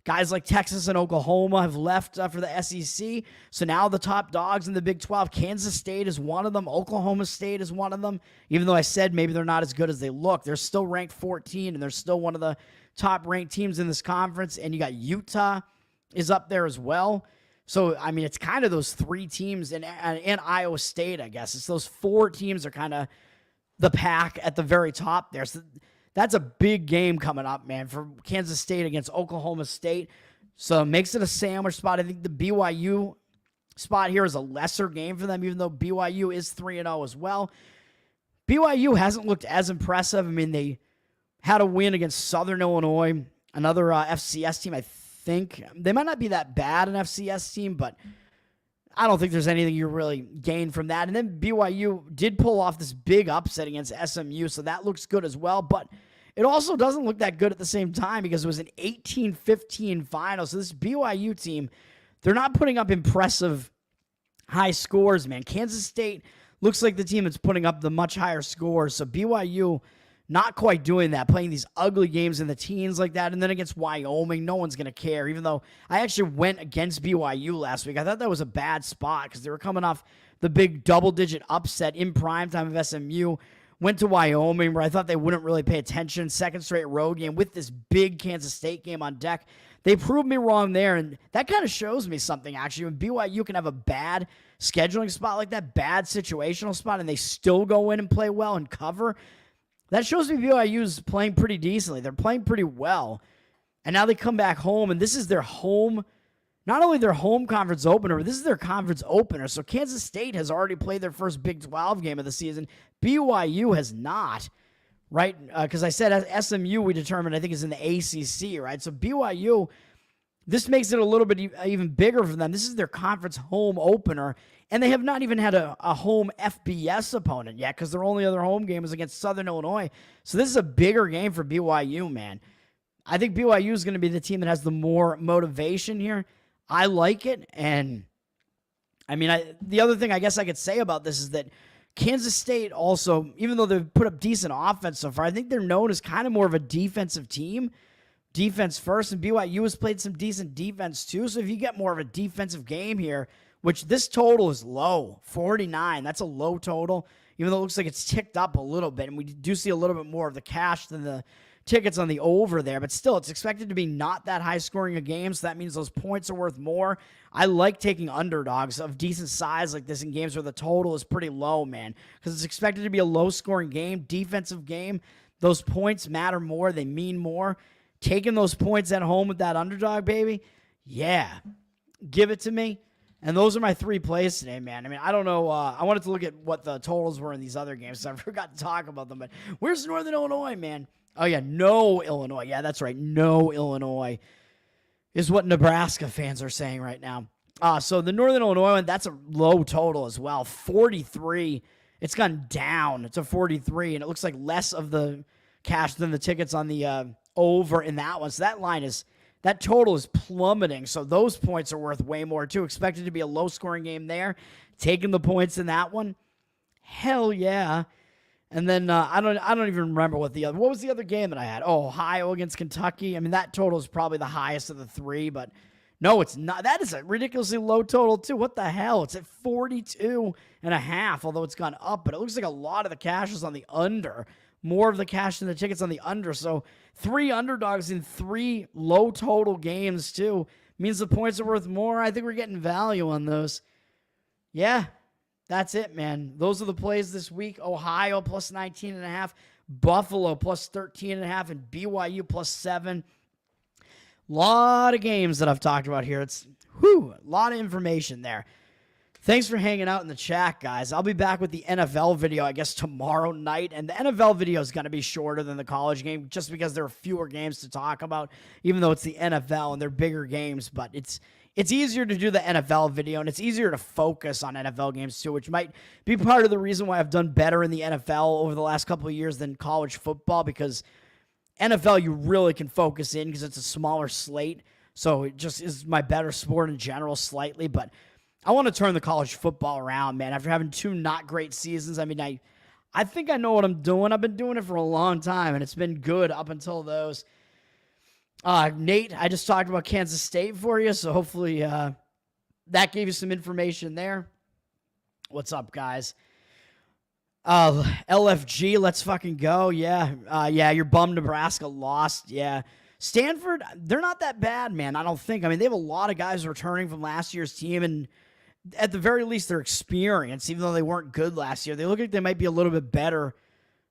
guys like Texas and Oklahoma have left for the SEC. So now the top dogs in the Big 12, Kansas State is one of them. Oklahoma State is one of them. Even though I said maybe they're not as good as they look, they're still ranked 14, and they're still one of the top-ranked teams in this conference. And you got Utah is up there as well. So, I mean, it's kind of those three teams, and Iowa State, I guess. It's those four teams are kind of the pack at the very top there. So that's a big game coming up, man, for Kansas State against Oklahoma State. So it makes it a sandwich spot. I think the BYU spot here is a lesser game for them, even though BYU is 3-0 as well. BYU hasn't looked as impressive. I mean, they had a win against Southern Illinois, another FCS team, I think. They might not be that bad, an FCS team, but I don't think there's anything you really gain from that. And then BYU did pull off this big upset against SMU, so that looks good as well. But it also doesn't look that good at the same time because it was an 18-15 final. So this BYU team, they're not putting up impressive high scores, man. Kansas State looks like the team that's putting up the much higher scores. So BYU not quite doing that, playing these ugly games in the teens like that. And then against Wyoming, no one's going to care, even though I actually went against BYU last week. I thought that was a bad spot because they were coming off the big double-digit upset in primetime of SMU. Went to Wyoming where I thought they wouldn't really pay attention. Second straight road game with this big Kansas State game on deck. They proved me wrong there, and that kind of shows me something, actually. When BYU can have a bad scheduling spot like that, bad situational spot, and they still go in and play well and cover, that shows me BYU's playing pretty decently. They're playing pretty well. And now they come back home, and this is their home, not only their home conference opener, but this is their conference opener. So Kansas State has already played their first Big 12 game of the season. BYU has not, right? Because I said SMU, we determined, I think, is in the ACC, right? So BYU, this makes it a little bit even bigger for them. This is their conference home opener, and they have not even had a home FBS opponent yet because their only other home game was against Southern Illinois. So this is a bigger game for BYU, man. I think BYU is going to be the team that has the more motivation here. I like it, and I mean, the other thing I guess I could say about this is that Kansas State also, even though they've put up decent offense so far, I think they're known as kind of more of a defensive team. Defense first, and BYU has played some decent defense too. So if you get more of a defensive game here, which this total is low, 49, that's a low total, even though it looks like it's ticked up a little bit, and we do see a little bit more of the cash than the tickets on the over there, but still, it's expected to be not that high scoring a game, so that means those points are worth more. I like taking underdogs of decent size like this in games where the total is pretty low, man, because it's expected to be a low scoring game, defensive game. Those points matter more, they mean more. Taking those points at home with that underdog, baby, yeah, give it to me. And those are my three plays today, man. I mean, I don't know. I wanted to look at what the totals were in these other games, so I forgot to talk about them. But where's Northern Illinois, man? Oh, yeah, no Illinois. Yeah, that's right. No Illinois is what Nebraska fans are saying right now. So the Northern Illinois one, that's a low total as well. 43. It's gone down to 43, and it looks like less of the cash than the tickets on the over in that one. So that total is plummeting. So those points are worth way more too. Expected to be a low-scoring game there. Taking the points in that one, hell yeah. And then I don't even remember what was the other game that I had? Oh, Ohio against Kentucky. I mean, that total is probably the highest of the three, but No, it's not. That is a ridiculously low total, too. What the hell? It's at 42.5, although it's gone up, but it looks like a lot of the cash is on the under. More of the cash than the tickets on the under. So 3 underdogs in 3 low total games, too, means the points are worth more. I think we're getting value on those. Yeah, that's it, man. Those are the plays this week. Ohio plus 19.5, Buffalo plus 13.5, and BYU plus 7. Lot of games that I've talked about here. It's a lot of information there. Thanks for hanging out in the chat, guys. I'll be back with the NFL video, I guess, tomorrow night. And the NFL video is going to be shorter than the college game just because there are fewer games to talk about, even though it's the NFL and they're bigger games. But it's easier to do the NFL video, and it's easier to focus on NFL games too, which might be part of the reason why I've done better in the NFL over the last couple of years than college football, because NFL, you really can focus in because it's a smaller slate. So it just is my better sport in general slightly. But I want to turn the college football around, man. After having 2 not great seasons, I mean, I think I know what I'm doing. I've been doing it for a long time, and it's been good up until those. Nate, I just talked about Kansas State for you, so hopefully that gave you some information there. What's up, guys? LFG, let's fucking go. Yeah. You're bummed Nebraska lost. Yeah. Stanford, they're not that bad, man. I don't think. I mean, they have a lot of guys returning from last year's team, and at the very least, their experience, even though they weren't good last year, they look like they might be a little bit better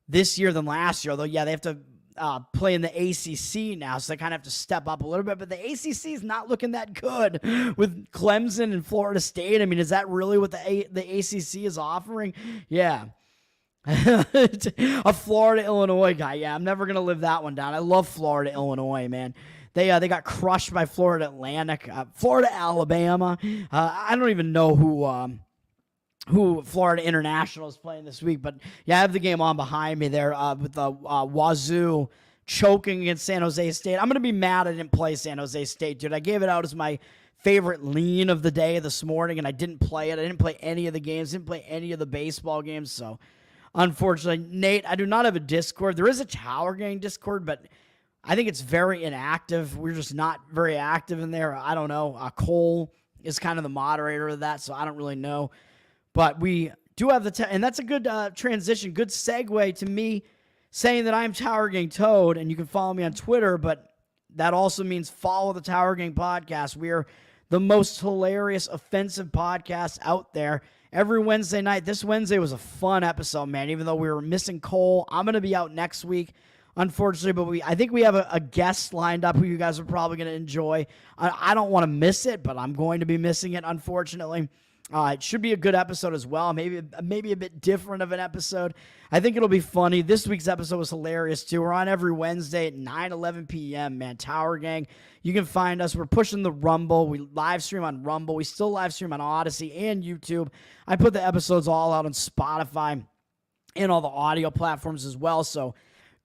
this year than last year. Although, yeah, they have to play in the ACC now, so they kind of have to step up a little bit. But the ACC is not looking that good with Clemson and Florida State. I mean, is that really what the ACC is offering? Yeah. A Florida-Illinois guy. Yeah, I'm never going to live that one down. I love Florida-Illinois, man. They got crushed by Florida Atlantic. Florida-Alabama. I don't even know who Florida International is playing this week. But, yeah, I have the game on behind me there with the Wazoo choking against San Jose State. I'm going to be mad I didn't play San Jose State, dude. I gave it out as my favorite lean of the day this morning, and I didn't play it. I didn't play any of the games. Didn't play any of the baseball games, so unfortunately, Nate, I do not have a Discord. There is a Tower Gang Discord, but I think it's very inactive. We're just not very active in there. I don't know. Cole is kind of the moderator of that, so I don't really know. But we do have and that's a good transition, good segue to me saying that I'm Tower Gang Toad, and you can follow me on Twitter, but that also means follow the Tower Gang podcast. We are the most hilarious, offensive podcast out there. Every Wednesday night. This Wednesday was a fun episode, man, even though we were missing Cole. I'm going to be out next week, unfortunately, but I think we have a guest lined up who you guys are probably going to enjoy. I don't want to miss it, but I'm going to be missing it, unfortunately. It should be a good episode as well. Maybe a bit different of an episode. I think it'll be funny. This week's episode was hilarious, too. We're on every Wednesday at 9-11 p.m., man. Tower Gang. You can find us. We're pushing the Rumble. We live stream on Rumble. We still live stream on Odyssey and YouTube. I put the episodes all out on Spotify and all the audio platforms as well. So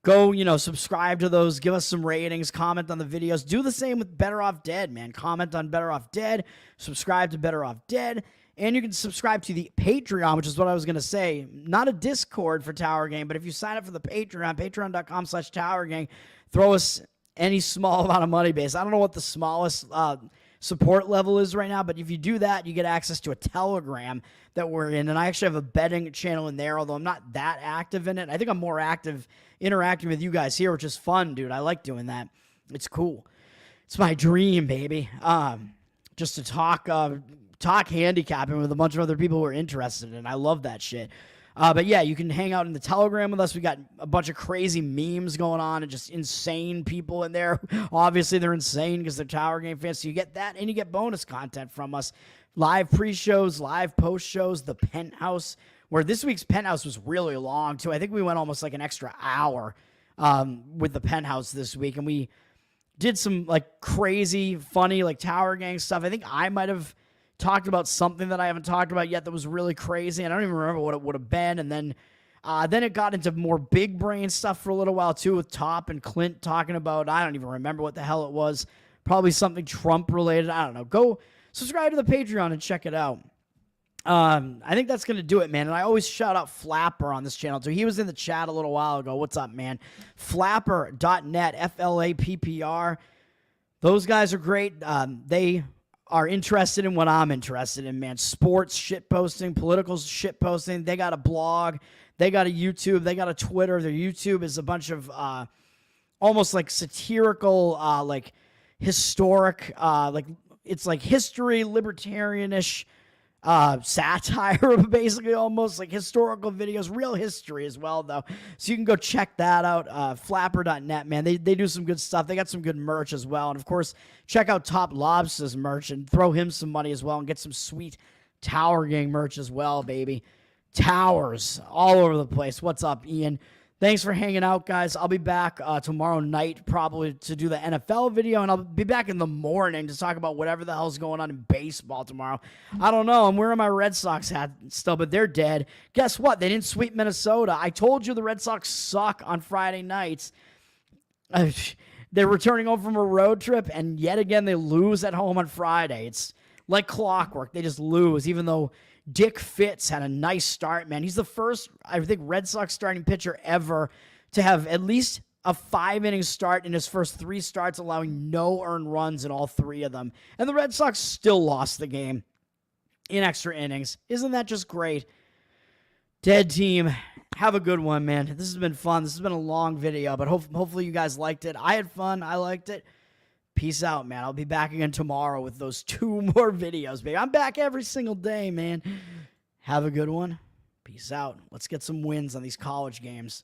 go, subscribe to those. Give us some ratings. Comment on the videos. Do the same with Better Off Dead, man. Comment on Better Off Dead. Subscribe to Better Off Dead. And you can subscribe to the Patreon, which is what I was going to say. Not a Discord for Tower Gang, but if you sign up for the Patreon, patreon.com/Tower Gang, throw us any small amount of money base. I don't know what the smallest support level is right now, but if you do that, you get access to a Telegram that we're in. And I actually have a betting channel in there, although I'm not that active in it. I think I'm more active interacting with you guys here, which is fun, dude. I like doing that. It's cool. It's my dream, baby. Just to talk handicapping with a bunch of other people who are interested in. I love that shit. But yeah, you can hang out in the Telegram with us. We got a bunch of crazy memes going on and just insane people in there. Obviously, they're insane because they're Tower Game fans. So you get that and you get bonus content from us. Live pre-shows, live post-shows, the Penthouse, where this week's Penthouse was really long, too. I think we went almost like an extra hour with the Penthouse this week. And we did some crazy, funny Tower Gang stuff. I think I might have talked about something that I haven't talked about yet that was really crazy, and I don't even remember what it would have been. And then it got into more big brain stuff for a little while too, with Top and Clint talking about, I don't even remember what the hell it was, probably something Trump related. I don't know. Go subscribe to the Patreon and check it out. I think that's gonna do it, man. And I always shout out Flapper on this channel too. He was in the chat a little while ago. What's up, man? Flapper.net, FLAPPR. Those guys are great. They are interested in what I'm interested in, man. Sports shit posting, political shit posting. They got a blog. They got a YouTube. They got a Twitter. Their YouTube is a bunch of almost like satirical, like historic, like it's like history, libertarianish satire, basically almost like historical videos, real history as well, though. So you can go check that out. Flapper.net, man. They do some good stuff. They got some good merch as well. And of course, check out Top Lobster's merch and throw him some money as well and get some sweet Tower Gang merch as well, baby. Towers all over the place. What's up, Ian? Thanks for hanging out, guys. I'll be back tomorrow night probably to do the NFL video, and I'll be back in the morning to talk about whatever the hell's going on in baseball tomorrow. I don't know. I'm wearing my Red Sox hat still, but they're dead. Guess what? They didn't sweep Minnesota. I told you the Red Sox suck on Friday nights. They're returning home from a road trip, and yet again they lose at home on Friday. It's like clockwork. They just lose, even though Dick Fitz had a nice start, man. He's the first, I think, Red Sox starting pitcher ever to have at least a 5-inning start in his first 3 starts, allowing no earned runs in all 3 of them. And the Red Sox still lost the game in extra innings. Isn't that just great? Dead team. Have a good one, man. This has been fun. This has been a long video, but hopefully you guys liked it. I had fun. I liked it. Peace out, man. I'll be back again tomorrow with those 2 more videos, baby. I'm back every single day, man. Have a good one. Peace out. Let's get some wins on these college games.